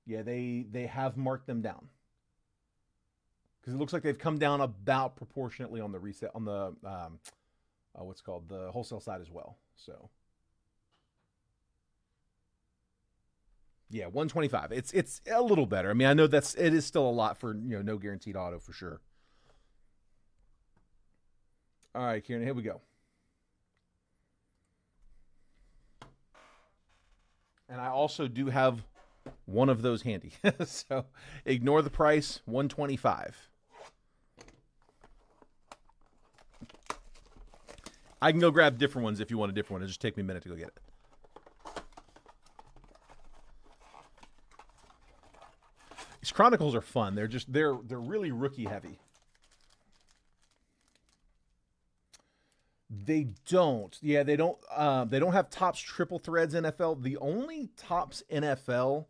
Yeah, they have marked them down because it looks like they've come down about proportionately on the reset on the what's called the wholesale side as well. So yeah, 125. It's a little better. I mean, I know it is still a lot for no guaranteed auto for sure. All right, Kieran, here we go. And I also do have one of those handy. So ignore the price, 125. I can go grab different ones if you want a different one. It'll just take me a minute to go get it. These Chronicles are fun. They're really rookie heavy. They don't. Yeah, they don't have Topps triple threads NFL. The only Topps NFL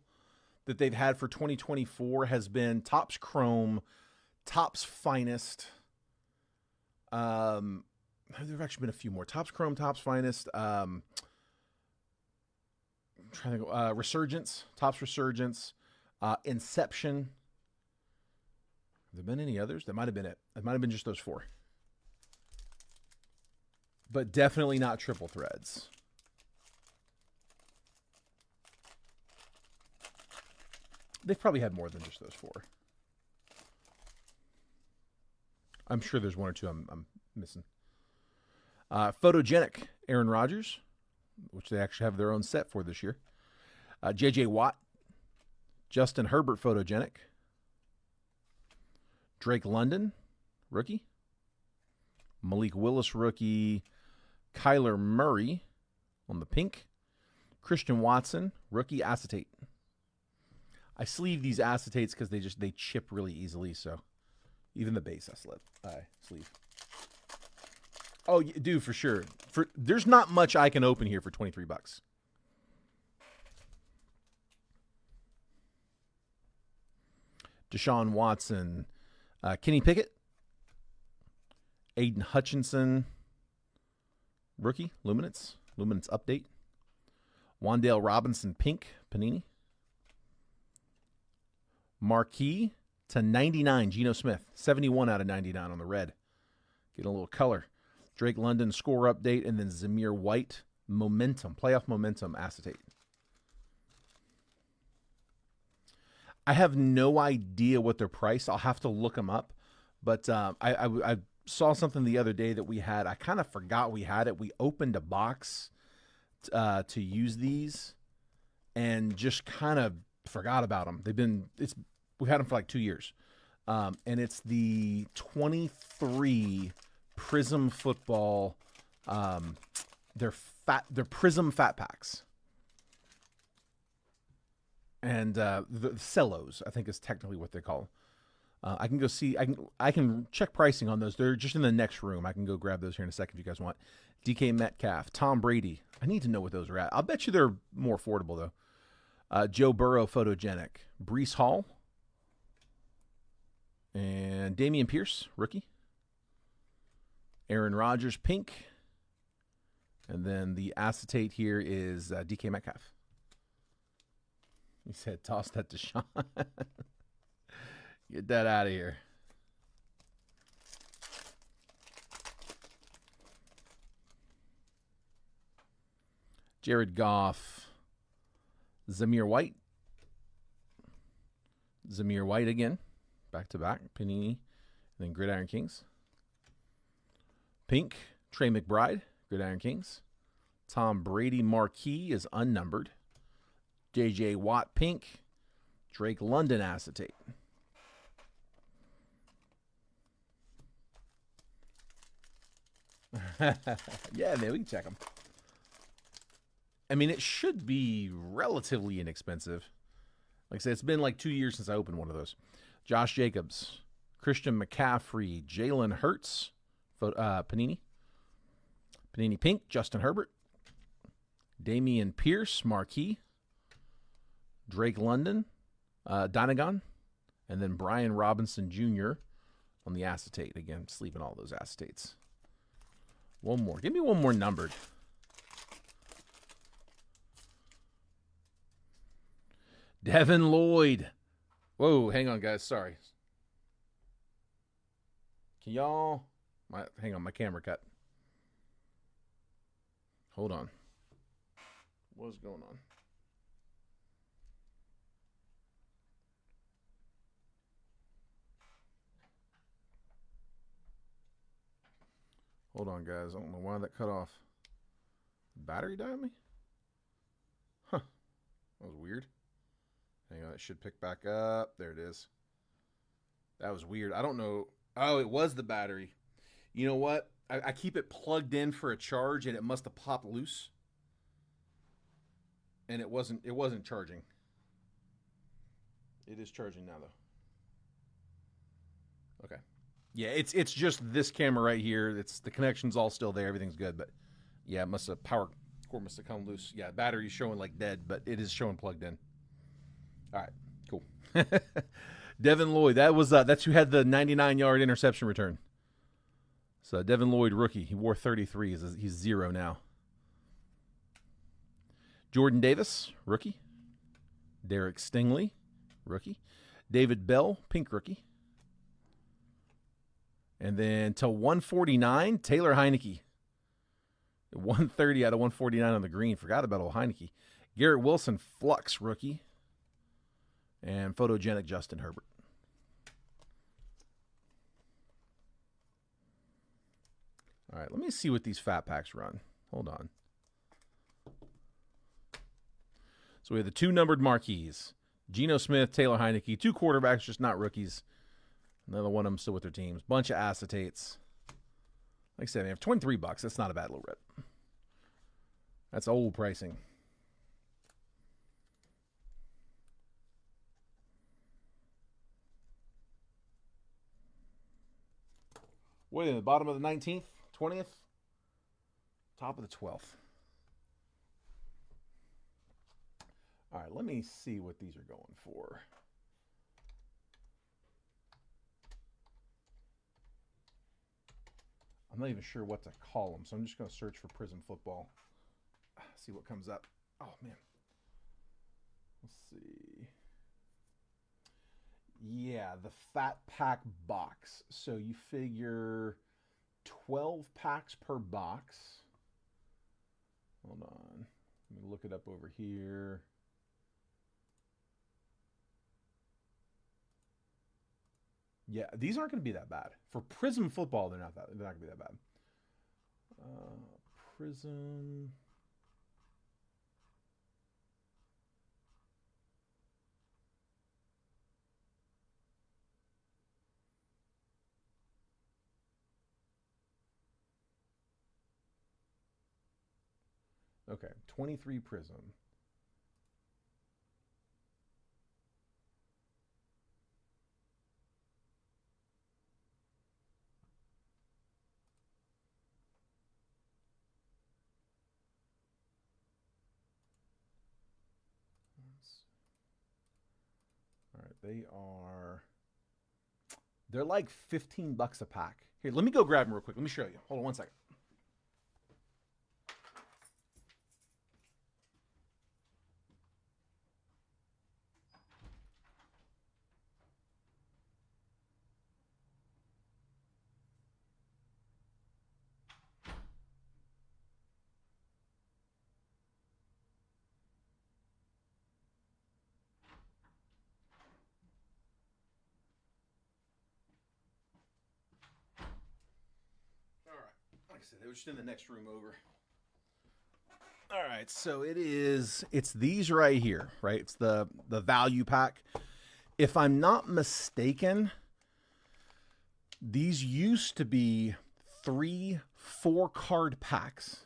that they've had for 2024 has been Topps Chrome, Topps Finest. There've actually been a few more. Topps Chrome, Topps Finest. I'm trying to go. Resurgence, Topps Resurgence, Inception. Have there been any others? That might have been it. It might have been just those four. But definitely not triple threads. They've probably had more than just those four. I'm sure there's one or two I'm missing. Photogenic, Aaron Rodgers, which they actually have their own set for this year. J.J. Watt, Justin Herbert, Photogenic. Drake London, rookie. Malik Willis, rookie. Kyler Murray on the pink. Christian Watson, rookie acetate. I sleeve these acetates because they chip really easily, so even the base I sleeve. Oh, dude, for sure. There's not much I can open here for $23. Deshaun Watson, Kenny Pickett, Aiden Hutchinson, rookie, Luminance update. Wan'Dale Robinson, pink, Panini. Marquee to 99, Geno Smith, 71 out of 99 on the red. Getting a little color. Drake London, score update, and then Zamir White, playoff momentum acetate. I have no idea what they're priced. I'll have to look them up. But I saw something the other day that we had. I kind of forgot we had it. We opened a box to use these and just kind of forgot about them. We've had them for like 2 years. And it's the 23 Prism Football. They're Prism Fat Packs. And the cellos, I think, is technically what they call them. I can go see. I can check pricing on those. They're just in the next room. I can go grab those here in a second if you guys want. DK Metcalf, Tom Brady. I need to know what those are at. I'll bet you they're more affordable though. Joe Burrow, photogenic. Breece Hall, and Dameon Pierce, rookie. Aaron Rodgers, pink, and then the acetate here is DK Metcalf. He said, "Toss that to Sean." Get that out of here. Jared Goff. Zamir White. Zamir White again. Back to back. Panini. And then Gridiron Kings. Pink. Trey McBride. Gridiron Kings. Tom Brady marquee is unnumbered. J.J. Watt pink. Drake London acetate. Yeah, man, we can check them. I mean, it should be relatively inexpensive. Like I said, it's been like 2 years since I opened one of those. Josh Jacobs, Christian McCaffrey, Jalen Hurts, Panini. Panini pink, Justin Herbert. Dameon Pierce, marquee. Drake London, Dynagon. And then Brian Robinson Jr. on the acetate. Again, sleeping all those acetates. One more. Give me one more numbered. Devin Lloyd. Whoa, hang on, guys. Sorry. Can y'all... hang on, my camera cut. Hold on. What's going on? Hold on, guys. I don't know why that cut off. Battery died on me? Huh. That was weird. Hang on, it should pick back up. There it is. That was weird. I don't know. Oh, it was the battery. You know what? I keep it plugged in for a charge, and it must have popped loose. And it wasn't charging. It is charging now, though. Okay. Yeah, it's just this camera right here. It's the connection's all still there. Everything's good, but yeah, power cord must have come loose. Yeah, battery's showing like dead, but it is showing plugged in. All right, cool. Devin Lloyd, that's who had the 99-yard interception return. So Devin Lloyd, rookie. He wore 33. He's 0 now. Jordan Davis, rookie. Derek Stingley, rookie. David Bell, pink rookie. And then to 149, Taylor Heineke. 130 out of 149 on the green. Forgot about old Heineke. Garrett Wilson, flux rookie. And photogenic Justin Herbert. All right, let me see what these fat packs run. Hold on. So we have the 2 numbered marquees. Geno Smith, Taylor Heineke. 2 quarterbacks, just not rookies. Another one of them still with their teams. Bunch of acetates. Like I said, they have $23. That's not a bad little rip. That's old pricing. What, in the bottom of the 19th? 20th? Top of the 12th. All right, let me see what these are going for. I'm not even sure what to call them, so I'm just going to search for Prism Football. See what comes up. Oh, man. Let's see. Yeah, the Fat Pack box. So you figure 12 packs per box. Hold on. Let me look it up over here. Yeah, these aren't going to be that bad. For Prism Football, they're not going to be that bad. Prism. Okay, 23 Prism. All right, they're like $15 a pack. Here, let me go grab them real quick. Let me show you. Hold on one second. Like I said, they were just in the next room over. All right, so it's these right here, right? It's the value pack. If I'm not mistaken, these used to be 3 4-card packs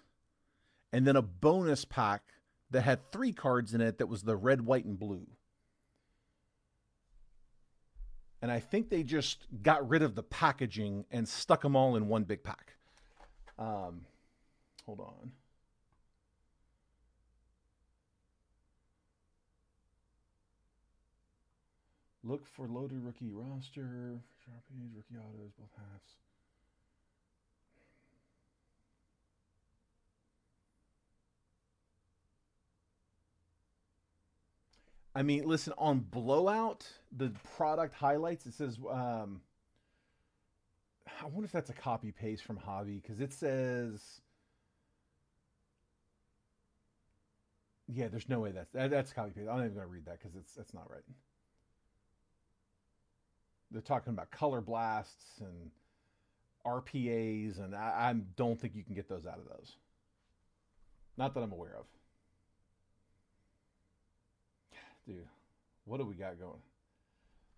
and then a bonus pack that had 3 cards in it that was the red, white, and blue. And I think they just got rid of the packaging and stuck them all in one big pack. Hold on. Look for loaded rookie roster, Sharpies, rookie autos, both halves. I mean, listen, on Blowout, the product highlights, it says, I wonder if that's a copy paste from Hobby, because it says, yeah, there's no way that's copy paste. I'm not even going to read that because that's not right. They're talking about color blasts and RPAs, and I don't think you can get those out of those. Not that I'm aware of. Dude, what do we got going?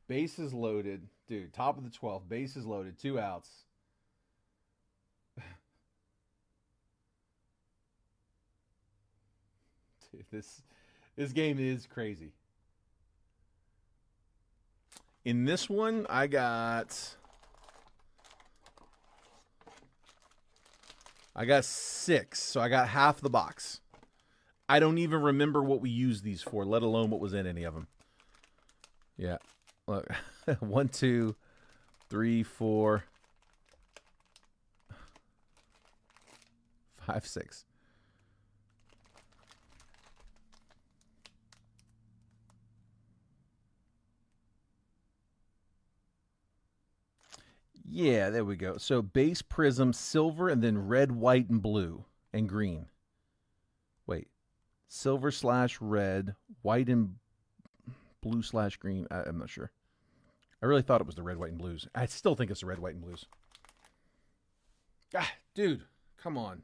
Bases loaded. Dude, top of the 12th. Bases loaded. 2 outs. Dude, this game is crazy. In this one, I got 6, so I got half the box. I don't even remember what we used these for, let alone what was in any of them. Yeah. Look. 1, 2, 3, 4, 5, 6. Yeah, there we go. So base prism, silver, and then red, white, and blue, and green. Wait. Silver/red, white and blue/green. I'm not sure. I really thought it was the red, white, and blues. I still think it's the red, white, and blues. Ah, dude, come on.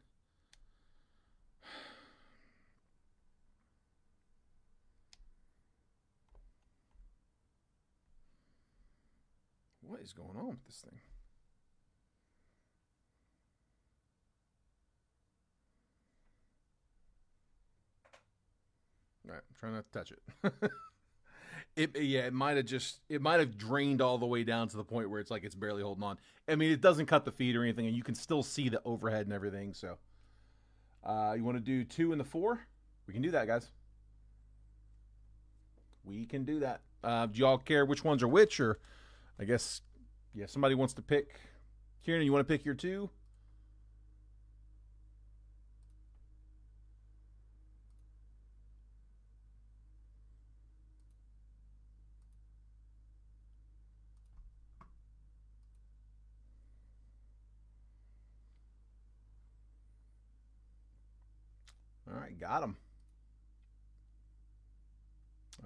What is going on with this thing? All right, I'm trying not to touch it. It might have drained all the way down to the point where it's like it's barely holding on. I mean, it doesn't cut the feed or anything, and you can still see the overhead and everything. So, You want to do 2 and the 4? We can do that, guys. We can do that. Do y'all care which ones are which, or I guess, yeah, somebody wants to pick. Kieran, you want to pick your 2? All right, got them.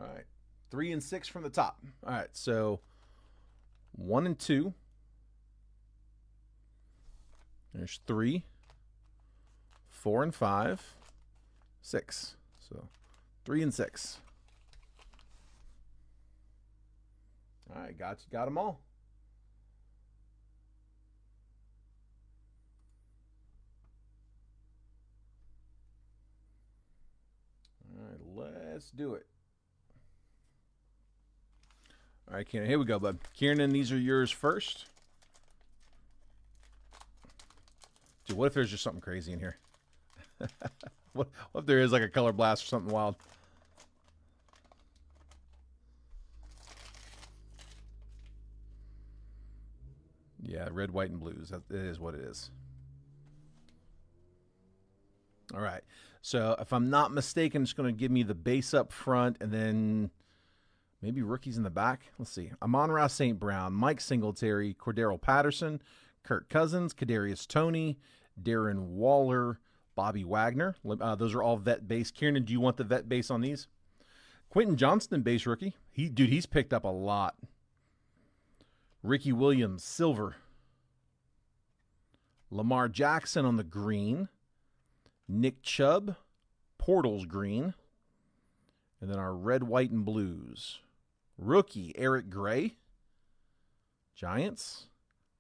All right, 3 and 6 from the top. All right, so 1 and 2. There's 3, 4 and 5, 6. So 3 and 6. All right, got them all. All right, let's do it. All right, Kieran, here we go, bud. Kieran, these are yours first. Dude, what if there's just something crazy in here? what if there is like a color blast or something wild? Yeah, red, white, and blues. That is what it is. All right. So if I'm not mistaken, it's going to give me the base up front and then maybe rookies in the back. Let's see. Amon-Ra St. Brown, Mike Singletary, Cordero Patterson, Kirk Cousins, Kadarius Toney, Darren Waller, Bobby Wagner. Those are all vet base. Kieran, do you want the vet base on these? Quentin Johnston, base rookie. He's picked up a lot. Ricky Williams, silver. Lamar Jackson on the green. Nick Chubb, Portals green. And then our red, white, and blues. Rookie, Eric Gray, Giants.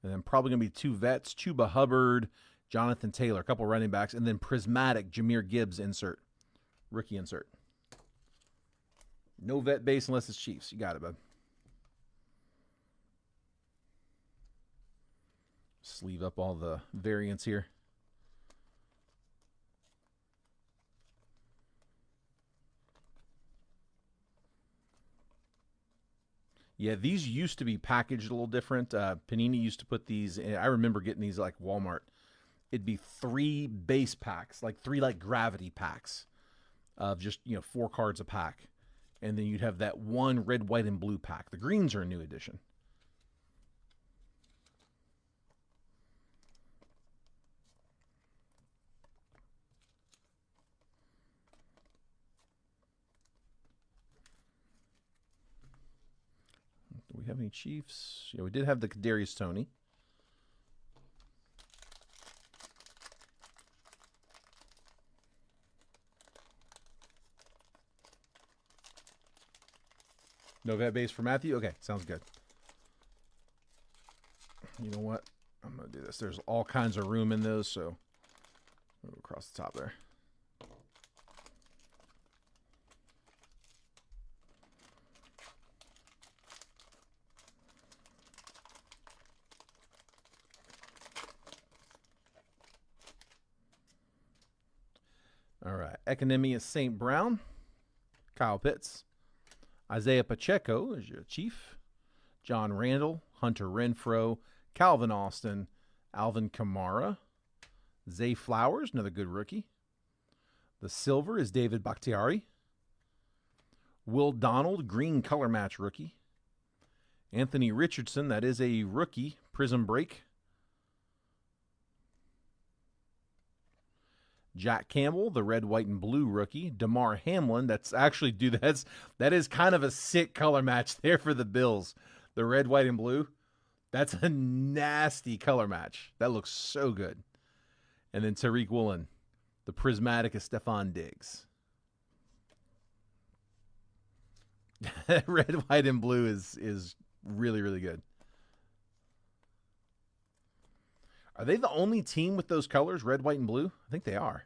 And then probably going to be 2 vets, Chuba Hubbard, Jonathan Taylor, a couple running backs. And then prismatic, Jahmyr Gibbs insert. Rookie insert. No vet base unless it's Chiefs. You got it, bud. Sleeve up all the variants here. Yeah, these used to be packaged a little different. Panini used to put these in. I remember getting these like Walmart. It'd be 3 base packs, like 3 like gravity packs of just, 4 cards a pack. And then you'd have that 1 red, white, and blue pack. The greens are a new edition. Do we have any Chiefs? Yeah, we did have the Kadarius Toney. No vet base for Matthew? Okay, sounds good. You know what? I'm going to do this. There's all kinds of room in those, so move across the top there. All right. Economy is St. Brown. Kyle Pitts. Isaiah Pacheco is your Chief. John Randall. Hunter Renfrow. Calvin Austin. Alvin Kamara. Zay Flowers, another good rookie. The silver is David Bakhtiari. Will Donald, green color match rookie. Anthony Richardson, that is a rookie, prism break. Jack Campbell, the red, white, and blue rookie. DeMar Hamlin, that is kind of a sick color match there for the Bills. The red, white, and blue. That's a nasty color match. That looks so good. And then Tariq Woolen, the prismatic of Stephon Diggs. Red, white, and blue is really, really good. Are they the only team with those colors, red, white, and blue? I think they are.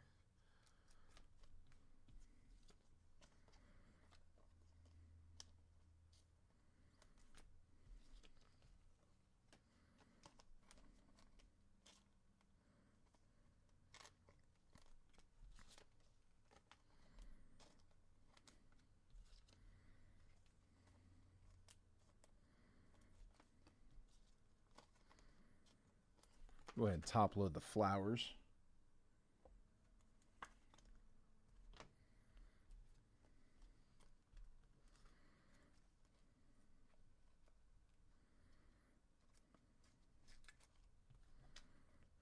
Go ahead and top load the flowers.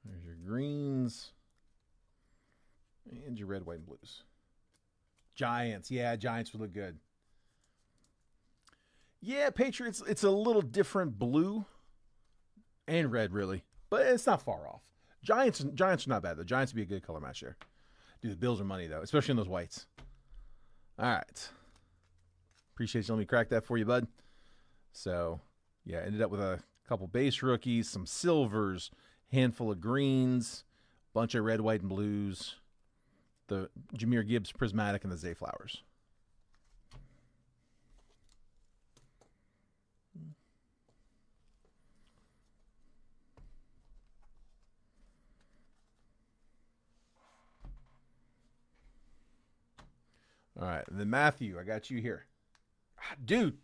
There's your greens. And your red, white, and blues. Giants. Yeah, Giants would look good. Yeah, Patriots, it's a little different blue and red, really. But it's not far off. Giants are not bad, though. Giants would be a good color match there. Dude, the Bills are money, though, especially in those whites. All right. Appreciate you letting me crack that for you, bud. So, yeah, ended up with a couple base rookies, some silvers, handful of greens, bunch of red, white, and blues, the Jahmyr Gibbs Prismatic, and the Zay Flowers. All right, and then Matthew, I got you here. Dude,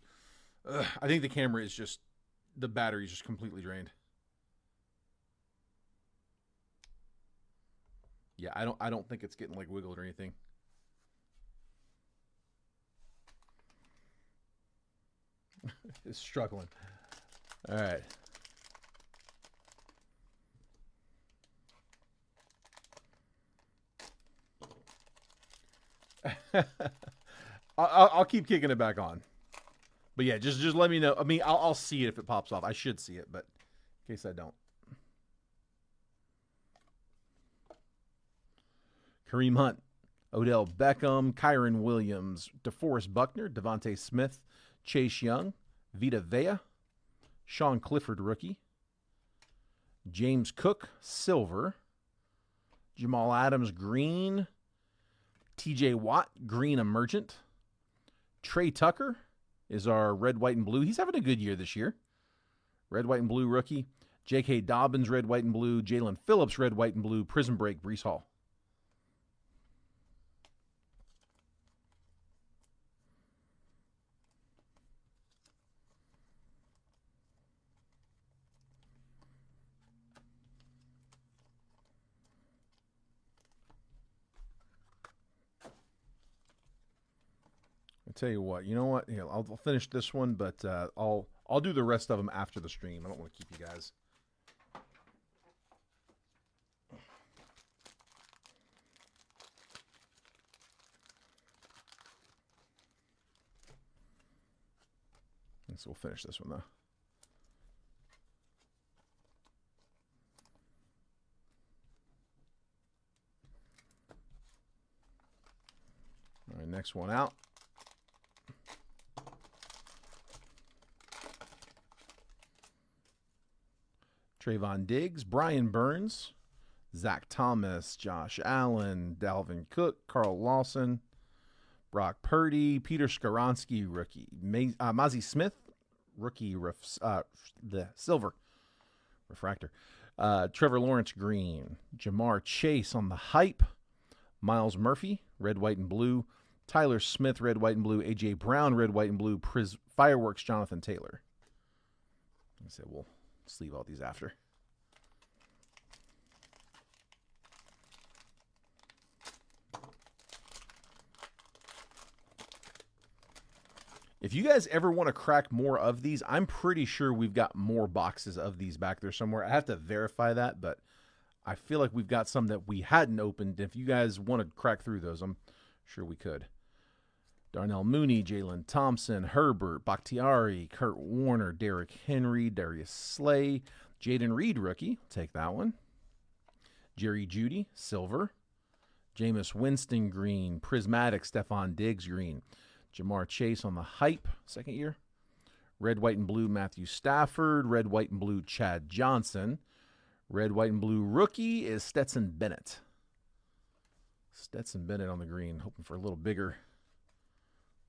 I think the camera is just, the battery's just completely drained. Yeah, I don't think it's getting like wiggled or anything. It's struggling. All right. I'll keep kicking it back on. But yeah, just let me know. I mean, I'll see it if it pops off. I should see it, but in case I don't. Kareem Hunt, Odell Beckham, Kyron Williams, DeForest Buckner, Devontae Smith, Chase Young, Vita Vea, Sean Clifford rookie, James Cook silver, Jamal Adams green, TJ Watt green emergent, Trey Tucker is our red, white, and blue. He's having a good year this year. Red, white, and blue rookie. J.K. Dobbins red, white, and blue. Jalen Phillips red, white, and blue. Prison Break Breece Hall. I tell you what, you know what? Here, I'll finish this one, but I'll do the rest of them after the stream. I don't want to keep you guys. And so we'll finish this one though. All right, next one out. Trayvon Diggs, Brian Burns, Zach Thomas, Josh Allen, Dalvin Cook, Carl Lawson, Brock Purdy, Peter Skoronski, rookie, Mozzie Smith, rookie, the silver refractor, Trevor Lawrence green, Jamar Chase on the hype, Miles Murphy, red, white, and blue, Tyler Smith, red, white, and blue, A.J. Brown, red, white, and blue, Fireworks, Jonathan Taylor. I said we'll sleeve all these after. If you guys ever want to crack more of these, I'm pretty sure we've got more boxes of these back there somewhere. I have to verify that, but I feel like we've got some that we hadn't opened. If you guys want to crack through those, I'm sure we could. Darnell Mooney, Jalen Thompson, Herbert, Bakhtiari, Kurt Warner, Derrick Henry, Darius Slay, Jaden Reed rookie, take that one. Jerry Jeudy, silver. Jameis Winston green, Prismatic, Stephon Diggs green. Jamar Chase on the hype, second year. Red, white, and blue, Matthew Stafford. Red, white, and blue, Chad Johnson. Red, white, and blue rookie is Stetson Bennett. Stetson Bennett on the green, hoping for a little bigger.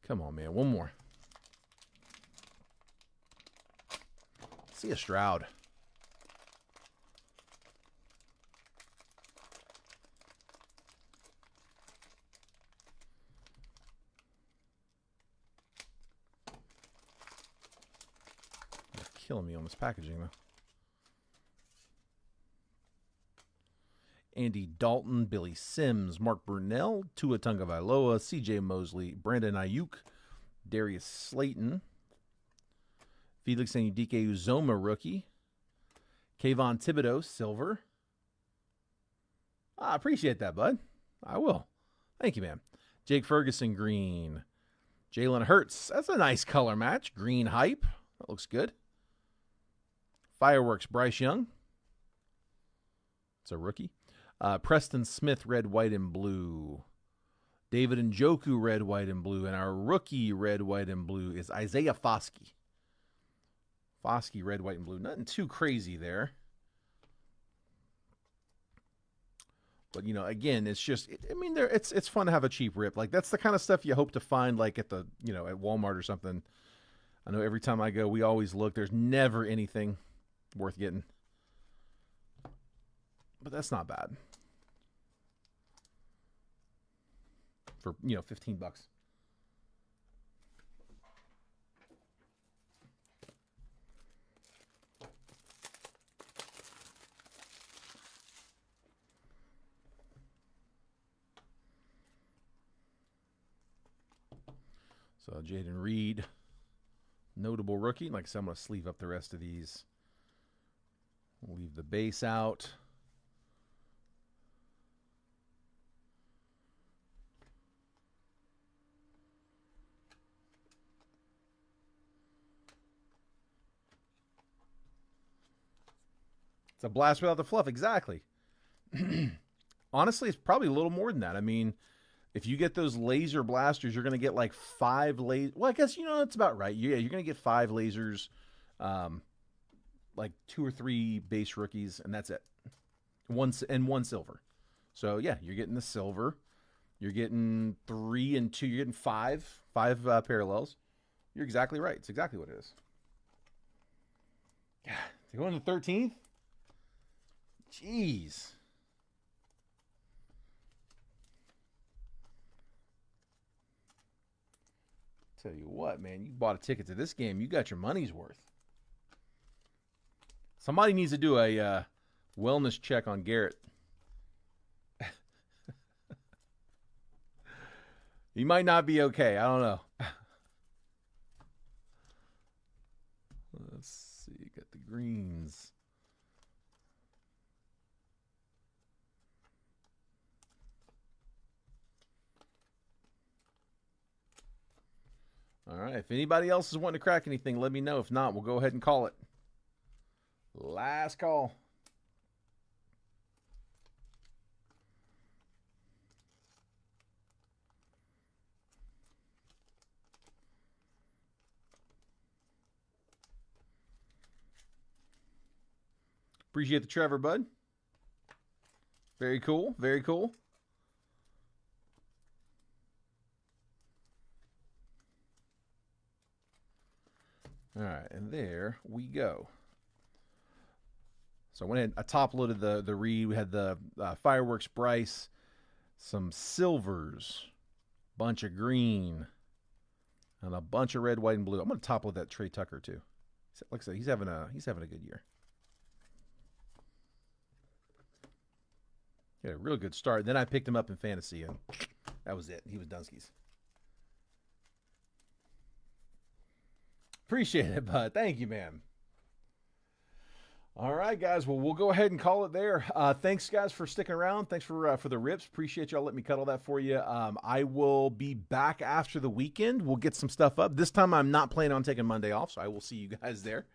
Come on, man. One more. See a Stroud. You're killing me on this packaging, though. Andy Dalton, Billy Sims, Mark Brunell, Tua Tagovailoa, C.J. Mosley, Brandon Ayuk, Darius Slayton, Felix Anudike Uzoma, rookie, Kayvon Thibodeau, silver. I appreciate that, bud. I will. Thank you, man. Jake Ferguson, green. Jalen Hurts, that's a nice color match. Green hype. That looks good. Fireworks, Bryce Young. It's a rookie. Preston Smith, red, white, and blue. David Njoku, red, white, and blue. And our rookie, red, white, and blue, is Isaiah Foskey. Foskey, red, white, and blue. Nothing too crazy there. But, you know, again, it's just, I mean, it's fun to have a cheap rip. Like, that's the kind of stuff you hope to find, like, at the, you know, at Walmart or something. I know every time I go, we always look. There's never anything worth getting. But that's not bad. For, you know, $15. So Jaden Reed, notable rookie. Like I said, I'm going to sleeve up the rest of these. We'll leave the base out. It's a blast without the fluff. Exactly. Honestly, it's probably a little more than that. I mean, if you get those laser blasters, you're going to get like 5 lasers. Well, I guess, you know, that's about right. Yeah, you're going to get 5 lasers, like 2 or 3 base rookies, and that's it. One silver. So, yeah, you're getting the silver. You're getting 3 and 2. You're getting 5 parallels. You're exactly right. It's exactly what it is. God, to go into 13th? Jeez. Tell you what, man, you bought a ticket to this game. You got your money's worth. Somebody needs to do a wellness check on Garrett. He might not be okay. I don't know. Let's see. Got the greens. All right. If anybody else is wanting to crack anything, let me know. If not, we'll go ahead and call it. Last call. Appreciate the Trevor, bud. Very cool. Very cool. All right, and there we go. So I went ahead, I top loaded the read. We had the Fireworks Bryce, some silvers, bunch of green, and a bunch of red, white, and blue. I'm going to top load that Trey Tucker too. Like I said, he's having a good year. He had a real good start. Then I picked him up in fantasy, and that was it. He was Dunskies. Appreciate it, bud. Thank you, man. All right, guys. Well, we'll go ahead and call it there. Thanks, guys, for sticking around. Thanks for the rips. Appreciate y'all letting me cut all that for you. I will be back after the weekend. We'll get some stuff up. This time, I'm not planning on taking Monday off, so I will see you guys there.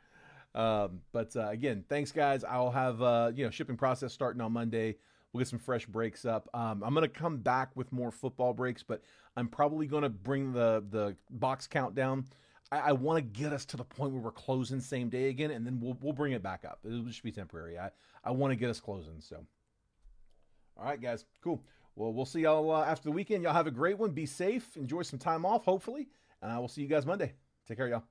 But again, thanks, guys. I'll have shipping process starting on Monday. We'll get some fresh breaks up. I'm going to come back with more football breaks, but I'm probably going to bring the box count down. I want to get us to the point where we're closing same day again, and then we'll bring it back up. It'll just be temporary. I want to get us closing. So, all right, guys, cool. Well, we'll see y'all after the weekend. Y'all have a great one. Be safe. Enjoy some time off, hopefully, and I will see you guys Monday. Take care, y'all.